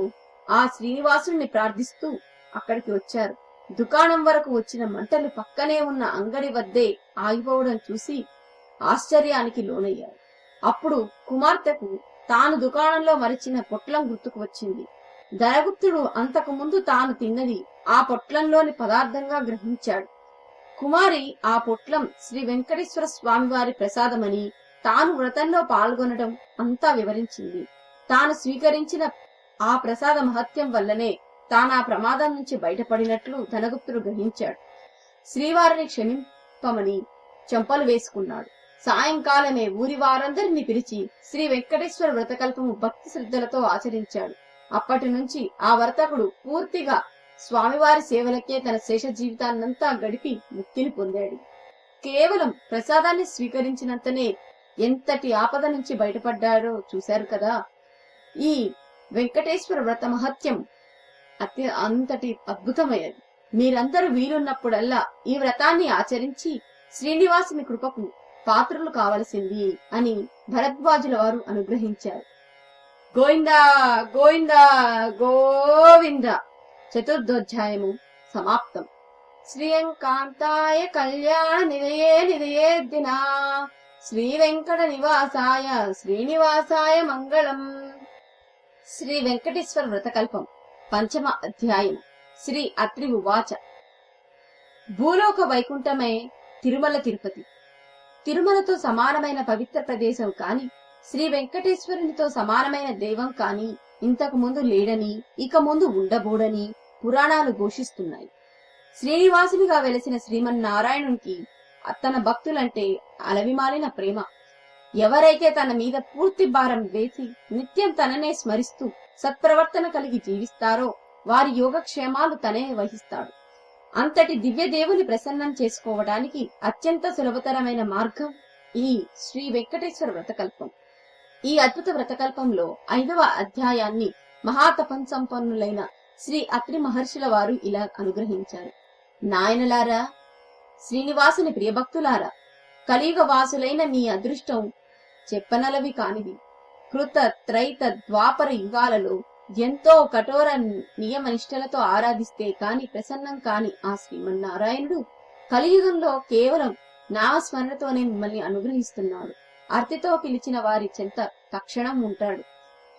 ఆ శ్రీనివాసుని ప్రార్థిస్తూ అక్కడికి వచ్చారు. దుకాణం వరకు వచ్చిన మంటలు పక్కనే ఉన్న అంగడి వద్దే ఆగిపోవడం చూసి ఆశ్చర్యానికి లోనయ్యారు. అప్పుడు కుమార్తెకు తాను దుకాణంలో మరిచిన పొట్లం గుర్తుకు వచ్చింది. ధనగుప్తుడు అంతకు ముందు తాను తిన్నది ఆ పొట్లంలోని పదార్థంగా గ్రహించాడు. కుమారి ఆ పొట్లం శ్రీ వెంకటేశ్వర స్వామివారి ప్రసాదమని, తాను వ్రతంలో పాల్గొనడం అంతా వివరించింది. తాను స్వీకరించిన ఆ ప్రసాద మహత్యం వల్లనే తాను ఆ ప్రమాదం నుంచి బయటపడినట్లు ధనగుప్తుడు గ్రహించాడు. శ్రీవారిని క్షమింపమని చెంపలు వేసుకున్నాడు. సాయంకాలమే ఊరి వారందరినీ పిలిచి శ్రీ వెంకటేశ్వర వ్రతకల్పము భక్తి శ్రద్ధలతో ఆచరించాడు. అప్పటి నుంచి ఆ వర్తకుడు పూర్తిగా స్వామివారి సేవలకే తన శేష జీవితాన్నంతా గడిపి ముక్తిని పొందాడు. కేవలం ప్రసాదాన్ని స్వీకరించినంతనే ఎంతటి ఆపద నుంచి బయటపడ్డాడో చూశారు కదా. ఈ వెంకటేశ్వర వ్రత మహత్యం అంతటి అద్భుతమైనది. మీరందరూ వీలున్నప్పుడల్లా ఈ వ్రతాన్ని ఆచరించి శ్రీనివాసుని కృపకు పాత్రులు కావలసింది అని భరద్వాజుల వారు అనుగ్రహించారు. గోవిందా గోవిందా గోవింద. చతుర్థోధ్యాయము సమాప్తం. శ్రీయంకాంతాయ కళ్యాణ నిలయే నిలయే దినా శ్రీ వెంకట నివాసాయ శ్రీనివాసాయ మంగళం. శ్రీ వెంకటేశ్వర వ్రతకల్పం పంచమ అధ్యాయం. శ్రీ అత్రి ఉవాచ. భూలోక వైకుంఠమే తిరుమల తిరుపతి. తిరుమలతో సమానమైన పవిత్ర ప్రదేశం కాని, శ్రీ వెంకటేశ్వరునితో సమానమైన దైవం కాని ఇంతకు ముందు లేడని, ఇక ముందు ఉండబోడని పురాణాలు ఘోషిస్తున్నాయి. శ్రీనివాసునిగా వెలసిన శ్రీమన్నారాయణునికి తన భక్తులంటే అలవిమాలిన ప్రేమ. ఎవరైతే తన మీద పూర్తి భారం వేసి నిత్యం తననే స్మరిస్తూ సత్ప్రవర్తన కలిగి జీవిస్తారో వారి యోగక్షేమాలు తనే వహిస్తాడు. అంతటి దివ్య దేవుని ప్రసన్నం చేసుకోవడానికి అత్యంత సులభతరమైన మార్గం ఈ శ్రీ వెంకటేశ్వర వ్రతకల్పం. ఈ అద్భుత వ్రతకల్పంలో 5వ అధ్యాయాన్ని మహాతపంసంపన్నులైన శ్రీ అత్రి మహర్షుల వారు ఇలా అనుగ్రహించారు. నాయనలారా, శ్రీనివాసుని ప్రియభక్తులారా, కలియుగ వాసులైన మీ అదృష్టం చెప్పనలవి కానిది. కృత త్రైత ద్వాపర యుగాలలో ఎంతో కఠోర నియమనిష్టలతో ఆరాధిస్తే కాని ప్రసన్నం కాని ఆ శ్రీమన్నారాయణుడు కలియుగంలో కేవలం నామస్మరణతోనే మిమ్మల్ని అనుగ్రహిస్తున్నాడు. అర్తితో పిలిచిన వారి చెంత తక్షణం ఉంటాడు.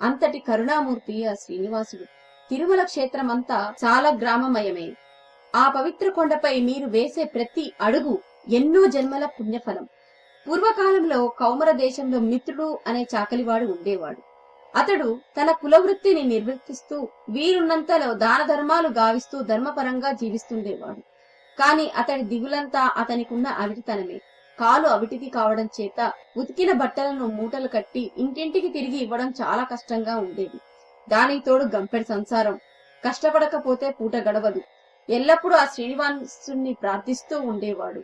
అంతటి కరుణామూర్తి ఆ శ్రీనివాసుడు. తిరుమల క్షేత్రమంతా చాలా గ్రామమయమే. ఆ పవిత్ర కొండపై మీరు వేసే ప్రతి అడుగు ఎన్నో జన్మల పుణ్యఫలం. పూర్వకాలంలో కౌమర దేశంలో మిత్రుడు అనే చాకలివాడు ఉండేవాడు. అతడు తన కులవృత్తిని నిర్వర్తిస్తూ వీరున్నంతలో దాన ధర్మాలు గావిస్తూ ధర్మపరంగా జీవిస్తుండేవాడు. కాని అతడి దిగులంతా అతనికున్న అవిటితనమే. కాలు అవిటిది కావడం చేత ఉతికిన బట్టలను మూటలు కట్టి ఇంటింటికి తిరిగి ఇవ్వడం చాలా కష్టంగా ఉండేది. దానికి తోడు గంపెడి సంసారం. కష్టపడకపోతే పూట గడవదు. ఎల్లప్పుడూ ఆ శ్రీనివాసుని ప్రార్థిస్తూ ఉండేవాడు.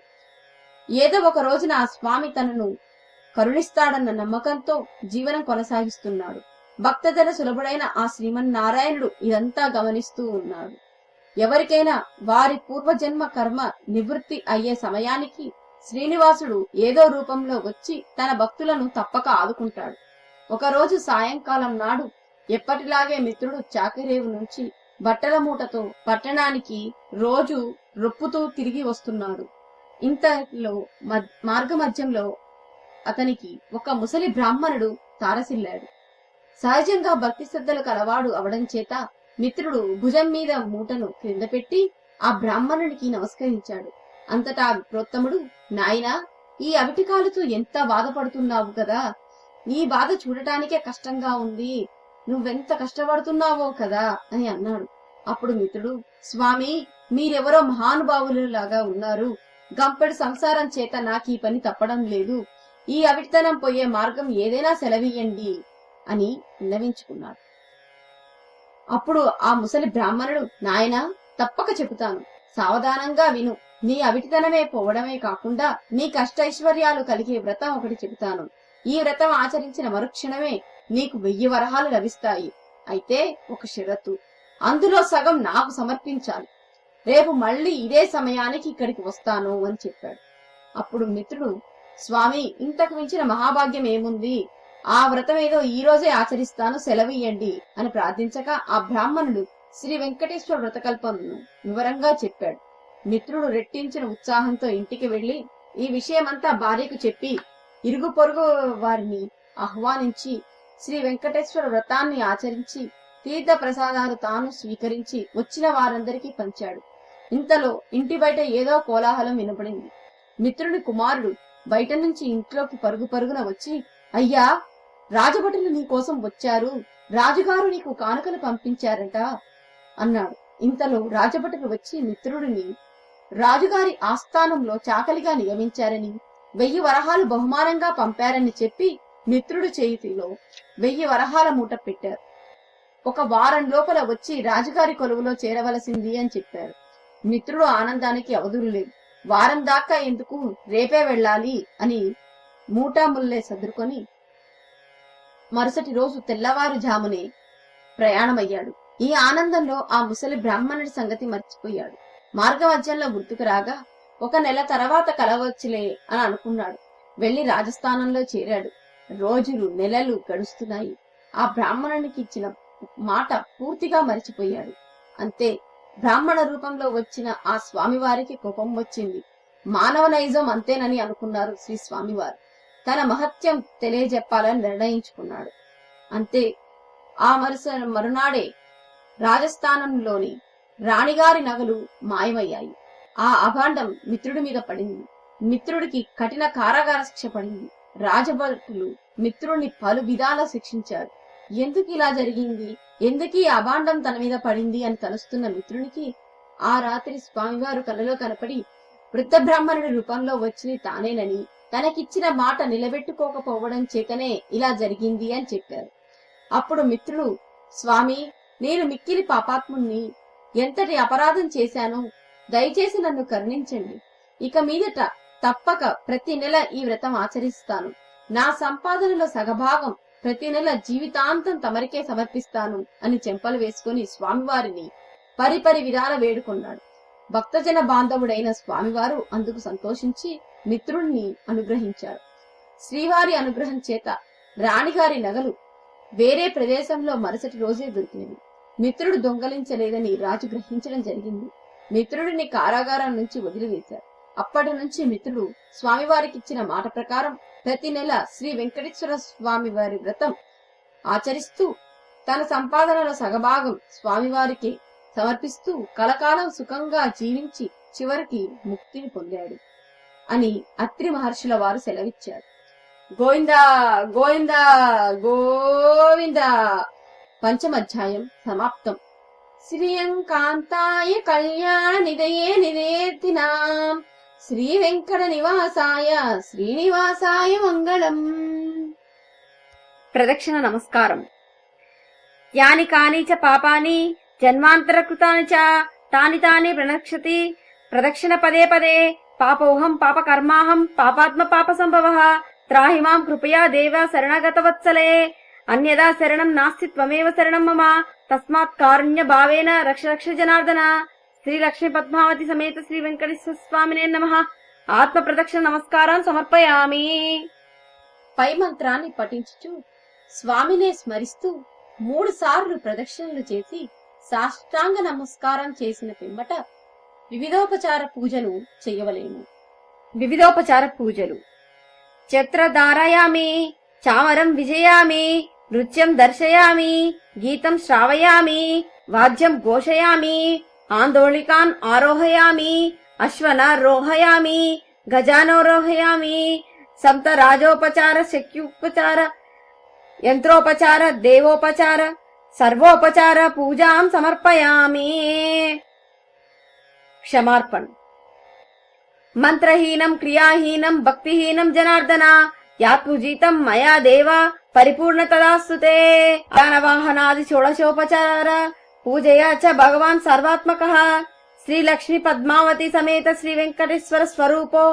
ఏదో ఒక రోజున ఆ స్వామి తనను కరుణిస్తాడన్న నమ్మకంతో జీవనం కొనసాగిస్తున్నాడు. భక్తజన సులభుడైన ఆ శ్రీమన్నారాయణుడు ఇదంతా గమనిస్తూ ఉన్నాడు. ఎవరికైనా వారి పూర్వజన్మ కర్మ నివృత్తి అయ్యే సమయానికి శ్రీనివాసుడు ఏదో రూపంలో వచ్చి తన భక్తులను తప్పక ఆదుకుంటాడు. ఒకరోజు సాయంకాలం నాడు ఎప్పటిలాగే మిత్రుడు చాకిరేవు నుంచి బట్టల మూటతో పట్టణానికి రోజు రొప్పుతూ తిరిగి వస్తున్నాడు. ఇంతలో మార్గమధ్యంలో అతనికి ఒక ముసలి బ్రాహ్మణుడు తారసిల్లాడు. సహజంగా భక్తి శ్రద్ధలు కలవాడు అవడం చేత మిత్రుడు భుజం మీద మూటను క్రింద పెట్టి ఆ బ్రాహ్మణునికి నమస్కరించాడు. అంతటా విప్రోత్తముడు, నాయనా, ఈ అవిటికాలతో ఎంత బాధపడుతున్నావు కదా, నీ బాధ చూడటానికే కష్టంగా ఉంది, నువ్వెంత కష్టపడుతున్నావో కదా అని అన్నాడు. అప్పుడు మిత్రుడు, స్వామి, మీరెవరో మహానుభావులలాగా ఉన్నారు. గంపెడు సంసారం చేత నాకు ఈ పని తప్పడం లేదు. ఈ అవిటితనం పోయే మార్గం ఏదైనా సెలవీయండి అని విన్నవించుకున్నాడు. అప్పుడు ఆ ముసలి బ్రాహ్మణుడు, నాయనా, తప్పక చెబుతాను, సావధానంగా విను. నీ అవిటితనమే పోవడమే కాకుండా నీ కష్టైశ్వర్యాలు కలిగే వ్రతం ఒకటి చెబుతాను. ఈ వ్రతం ఆచరించిన మరుక్షణమే నీకు 1000 వరహాలు లభిస్తాయి. అయితే ఒక షరతు, అందులో సగం నాకు సమర్పించాలి. రేపు మళ్ళీ ఇదే సమయానికి ఇక్కడికి వస్తాను అని చెప్పాడు. అప్పుడు మిత్రుడు, స్వామి, ఇంతకు మించిన మహాభాగ్యం ఏముంది? ఆ వ్రతం ఏదో ఈ రోజే ఆచరిస్తాను, సెలవియ్యండి అని ప్రార్థించక ఆ బ్రాహ్మణుడు శ్రీ వెంకటేశ్వర వ్రతకల్పంను వివరంగా చెప్పాడు. మిత్రుడు రెట్టించిన ఉత్సాహంతో ఇంటికి వెళ్లి ఈ విషయమంతా భార్యకు చెప్పి ఇరుగు పొరుగు వారిని ఆహ్వానించి శ్రీ వెంకటేశ్వర వ్రతాన్ని ఆచరించి తీర్థ ప్రసాదాలు తాను స్వీకరించి వచ్చిన వారందరికీ పంచాడు. ఇంతలో ఇంటి బయట ఏదో కోలాహలం వినపడింది. మిత్రుడి కుమారుడు బయట నుంచి ఇంట్లోకి పరుగు పరుగున వచ్చి, అయ్యా, రాజభటులు నీ కోసం వచ్చారు, రాజుగారు నీకు కానుకలు పంపించారట అన్నాడు. ఇంతలో రాజభటులు వచ్చి మిత్రుడిని రాజుగారి ఆస్థానంలో చాకలిగా నియమించారని 1000 వరహాలు బహుమానంగా పంపారని చెప్పి మిత్రుడి చేతిలో 1000 వరహాల మూట పెట్టారు. ఒక వారం లోపల వచ్చి రాజుగారి కొలువులో చేరవలసింది అని చెప్పారు. మిత్రుడు ఆనందానికి అవధులు లేవు. వారం దాకా ఎందుకు, రేపే వెళ్ళాలి అని మూటాముల్లే సదురుకొని మరుసటి రోజు తెల్లవారుజామునే ప్రయాణమయ్యాడు. ఈ ఆనందంలో ఆ ముసలి బ్రాహ్మణుడి సంగతి మర్చిపోయాడు. మార్గమధ్యంలో గుర్తుకు రాగా 1 నెల తర్వాత కలవచ్చులే అని అనుకున్నాడు. వెళ్లి రాజస్థానంలో చేరాడు. రోజులు నెలలు గడుస్తున్నాయి. ఆ బ్రాహ్మణునికి ఇచ్చిన మాట పూర్తిగా మరిచిపోయాడు. అంతే, బ్రాహ్మణ రూపంలో వచ్చిన ఆ స్వామివారికి కోపం వచ్చింది. మానవ నైజం అంతేనని అనుకున్నారు శ్రీ స్వామివారు. తన మహత్యం తెలియజెప్పాలని నిర్ణయించుకున్నాడు. అంతే, ఆ మరునాడే రాజస్థానంలోని రాణిగారి నగలు మాయమయ్యాయి. ఆ అభాండం మిత్రుడి మీద పడింది. మిత్రుడికి కఠిన కారాగార శిక్ష పడింది. రాజభటులు మిత్రుడిని పలు విధాలా శిక్షించారు. ఎందుకు ఇలా జరిగింది, ఎందుకీ అభాండం తన మీద పడింది అని తలుస్తున్న మిత్రునికి ఆ రాత్రి స్వామివారు కలలో కనపడి వృద్ధ బ్రాహ్మణుడి రూపంలో వచ్చి తానేనని, తనకిచ్చిన మాట నిలబెట్టుకోకపోవడం చేతనే ఇలా జరిగింది అని చెప్పారు. అప్పుడు మిత్రుడు, స్వామి, నేను మిక్కిలి పాపాత్ముణ్ణి, ఎంతటి అపరాధం చేశాను, దయచేసి నన్ను కరుణించండి. ఇక మీదట తప్పక ప్రతి నెల ఈ వ్రతం ఆచరిస్తాను. నా సంపాదనలో సగభాగం ప్రతి నెల జీవితాంతం తమరికే సమర్పిస్తాను అని చెంపలు వేసుకుని స్వామివారిని పరిపరి విధాల వేడుకున్నాడు. భక్తజన బాంధవుడైన స్వామివారు అందుకు సంతోషించి మిత్రుణ్ణి అనుగ్రహించారు. శ్రీవారి అనుగ్రహం చేత రాణిగారి నగలు వేరే ప్రదేశంలో మరుసటి రోజే దొరికినవి. మిత్రుడు దొంగలించలేదని రాజు గ్రహించడం జరిగింది. మిత్రుడిని కారాగారం నుంచి వదిలివేశారు. అప్పటి నుంచి మిత్రుడు స్వామివారికి ఇచ్చిన మాట ప్రకారం ప్రతి నెల శ్రీ వెంకటేశ్వర స్వామి వారి వ్రతం ఆచరిస్తూ తన సంపాదనలో సగభాగం స్వామివారికి సమర్పిస్తూ కలకాలం సుఖంగా జీవించి చివరికి ముక్తిని పొందాడు అని అత్రి మహర్షుల వారు సెలవిచ్చారు. గోవిందా గోవిందా గోవిందా. పంచమధ్యాయం సమాప్తం. శ్రీయంకాంతాయ కళ్యాణ నిదయే నిదేర్తినాం శ్రీ వెంకట నివాసాయ శ్రీనివాసాయ మంగళం. ప్రదక్షిణ నమస్కారం. యాని కాని చ పాపాని జన్మాంతర కృతాని చ తాని తాని ప్రణక్షతి ప్రదక్షిణ పదే పదే. పాపోహం పాపకర్మాహం పాపాత్మ పాప సంభవః త్రాహి మాం కృపయా దేవ శరణగత వత్సలే. అన్యదా శరణం నాస్తి త్వమేవ శరణం మమ తస్మాత్ కారుణ్య భావేన రక్ష రక్ష జనార్దన. శ్రీ లక్ష్మీ పద్మావతి సమేత శ్రీ వెంకటేశ్వర స్వామినే నమః. ఆత్మ ప్రదక్షిణ నమస్కారం సమర్పయామి. పై మంత్రాన్ని పఠించుచు స్వామినే స్మరిస్తూ 3 సార్లు ప్రదక్షిణలు చేసి సాష్టాంగ నమస్కారం చేసిన పిమ్మట వివిధోపచార పూజలు చేయవలేము. వివిధోపచార పూజలు. ఛత్ర ధారయామి, చామరం విజయామి, నృత్యం దర్శయామి, గీతం శ్రావయామి, వాద్యం ఘోషయామి, ఆందోళికాన్ ఆరోహయామి, అశ్వనారోహయామి, గజానోరోహయామి, సప్త రాజోపచార శక్యోపచార యంత్రోపచార దేవోపచార సర్వోపచార పూజాం సమర్పయామి. క్షమార్పణ. మంత్రహీనం క్రియాహీనం భక్తిహీనం జనార్దన యాత్ముజీతం మయా దేవ పరిపూర్ణతదాస్తుతే. యానవాహనాది షోడశోపచార పూజయా చ భగవాన్ సర్వాత్మకః. శ్రీ లక్ష్మీ పద్మావతి సమేత శ్రీ వెంకటేశ్వర స్వరూపో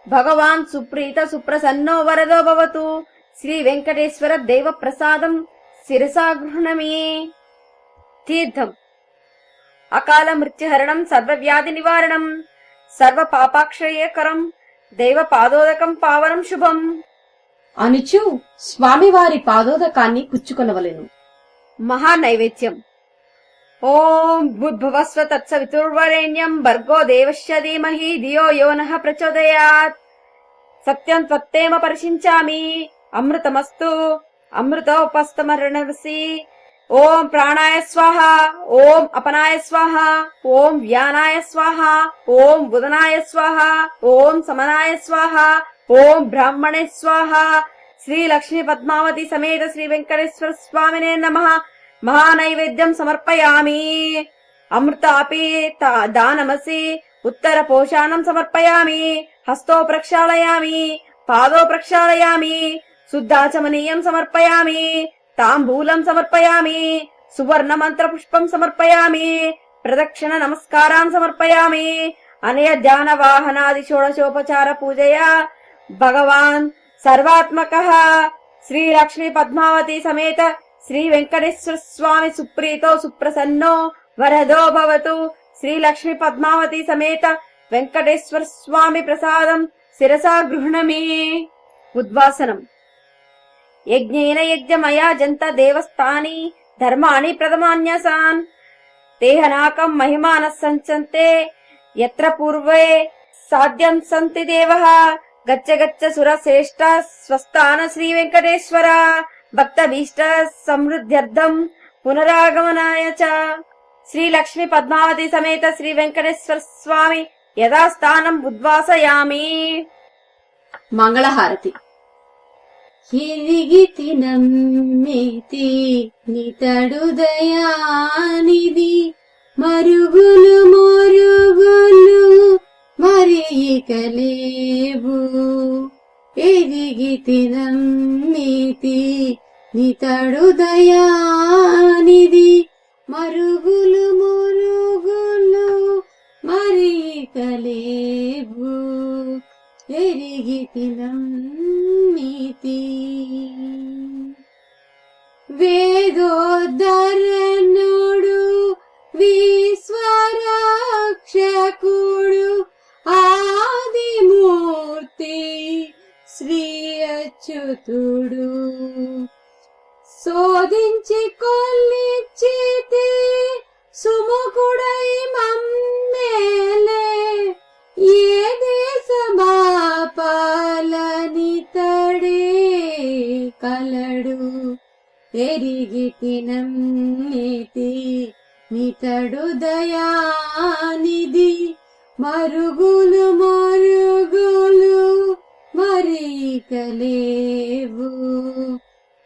భగవాన్ సుప్రీత సుప్రసన్నో వరదో భవతు. శ్రీ వెంకటేశ్వర దేవ ప్రసాదం శిరసా గృహణమే. తీర్థం అకాల మృత్యుహరణం సర్వవ్యాధి నివారణం సర్వ పాపాక్షయకరం దైవ పాదోదకం పావనం శుభం అనుచు స్వామివారి పాదోదకాన్ని పుచ్చుకొనవలెను. మహానైవేద్యం. ఓం భూద్భువస్వ తత్సవితుర్వరేణ్యం భర్గో దేవస్య ధీమహి ధియో యో నః ప్రచోదయాత్. సత్యం త్వత్తేమ పరిశించామి అమృతమస్తు అమృతోపస్తమరణసి. ఓం ప్రాణాయ స్వాహ, ఓం అపనాయ స్వాహ, ఓం వ్యానాయ స్వాహ, ఓం బుధనాయ స్వాహ, ఓం సమనాయ స్వాహ, ఓం బ్రాహ్మణే స్వాహ. శ్రీ లక్ష్మీ పద్మావతి సమేత శ్రీ వెంకటేశ్వర స్వామినే నమః. మహానైవేద్యం సమర్పయామి. అమృతాపి దానమసి ఉత్తర పోషాణం సమర్పయామి. హస్తో ప్రక్షాళయామి, పాదో ప్రక్షాళయామి, శుద్ధాచమనీయం సమర్పయామి, తాంబూలం సమర్పయామి, సువర్ణ మంత్ర పుష్పం సమర్పయామి, ప్రదక్షిణ నమస్కారాన్ సమర్పయామి. అనయ ధ్యాన వాహనాది షోడశోపచార పూజయా భగవాన్ సర్వాత్మకః శ్రీ లక్ష్మీ పద్మావతి సమేత శ్రీ వెంకటేశ్వర స్వామి సుప్రీతో సుప్రసన్నో వరదో భవతు. శ్రీ లక్ష్మీ పద్మావతి సమేత వెంకటేశ్వర స్వామి ప్రసాదం శిరసా గృహణమే. ఉద్వాసనం. యజ్ఞేన యజ్ఞమయా జంత దేవస్థాని ధర్మాణి ప్రథమాన్యసాన్ తేహనాకం మహిమానః సంచంతే యత్ర పూర్వే సాధ్యం సంతి దేవః. గచ్చ గచ్చ సురశ్రేష్ఠ స్వస్థాన శ్రీ వెంకటేశ్వర భక్తభీష్ట సమృద్ధ్యర్థం పునరాగమనాయ చ. శ్రీ లక్ష్మీ పద్మావతి సమేత శ్రీ వెంకటేశ్వర స్వామి యథాస్థానం ఉద్వాసయామి. మంగళహారతి. ఎరిగితి నమ్మితి నితడు దయానిధి మరుగులు మరుగులు మరి ఇక లేవు. ఎరిగితి నమ్మితి నితడు దయానిధి మరుగులు మరుగులు మరి ఇక లేవు. ఎరిగితి నమ్మితి. వేదోద్ధరణుడు విశ్వరక్షకుడు ఆదిమూర్తి శ్రీ అచ్యుతుడు శోధించి కొల్లిచ్చితే సుముఖుడై మమ్మేలే. ఏ దేశమాపాలనితడే కలడు. ఎరిగితి నమ్మితి నితడు దయానిధి మరుగులు మరుగులు మరి ఇక లేవు.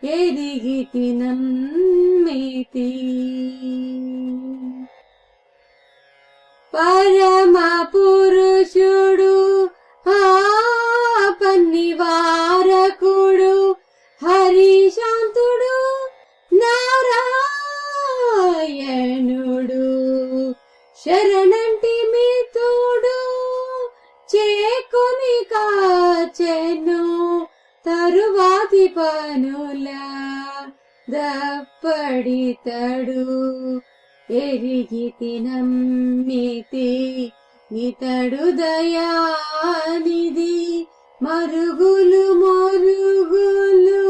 ఎరిగితి నమ్మితి. పరమ పురుషుడు ఆపన్నివారకుడు హరిశాంతుడు నారాయణుడు శరణంటి మితుడు చేకొని కాచెను తరువాతి పనుల దప్పడితడు. ఎరిగితి నమ్మితి నితడు దయానిధి మరుగులు మరుగులు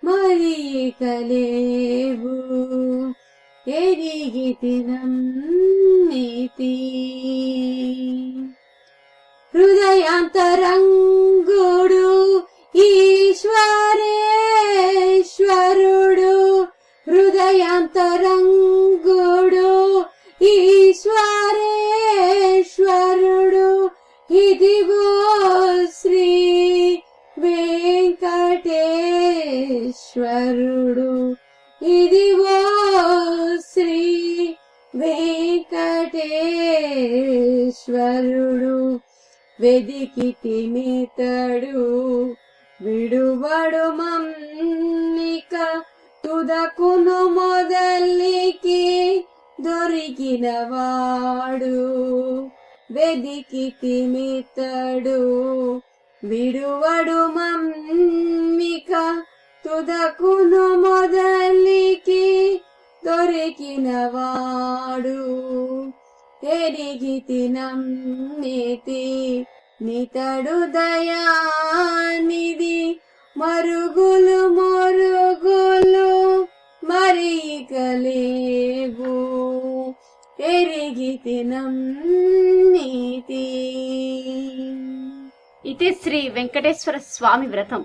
మరి ఇక లేవు. ఎరిగితి నమ్మితి. హృదయాంతరంగుడు ఈశ్వరేశ్వరుడు హృదయాంతరంగుడు ఈశ్వరేశ్వరుడు ఇదిగో శ్రీ వెంకటేశ్వరుడు. ఇదిగో శ్రీ వెంకటేశ్వరుడు. వెదికితి మితడు విడువడు మమ్మిక తుదకును మొదలికి దొరికినవాడు. వెదికితి మితడు విడువడు మమ్మిక తుదకును మొదలికి దొరికినవాడు ఎరిగితి నమ్మితి నితడు దయానిది మరుగులు మొరుగులు మరికలేవు ఎరిగితి నమ్మితి. ఇది శ్రీ వెంకటేశ్వర స్వామి వ్రతం.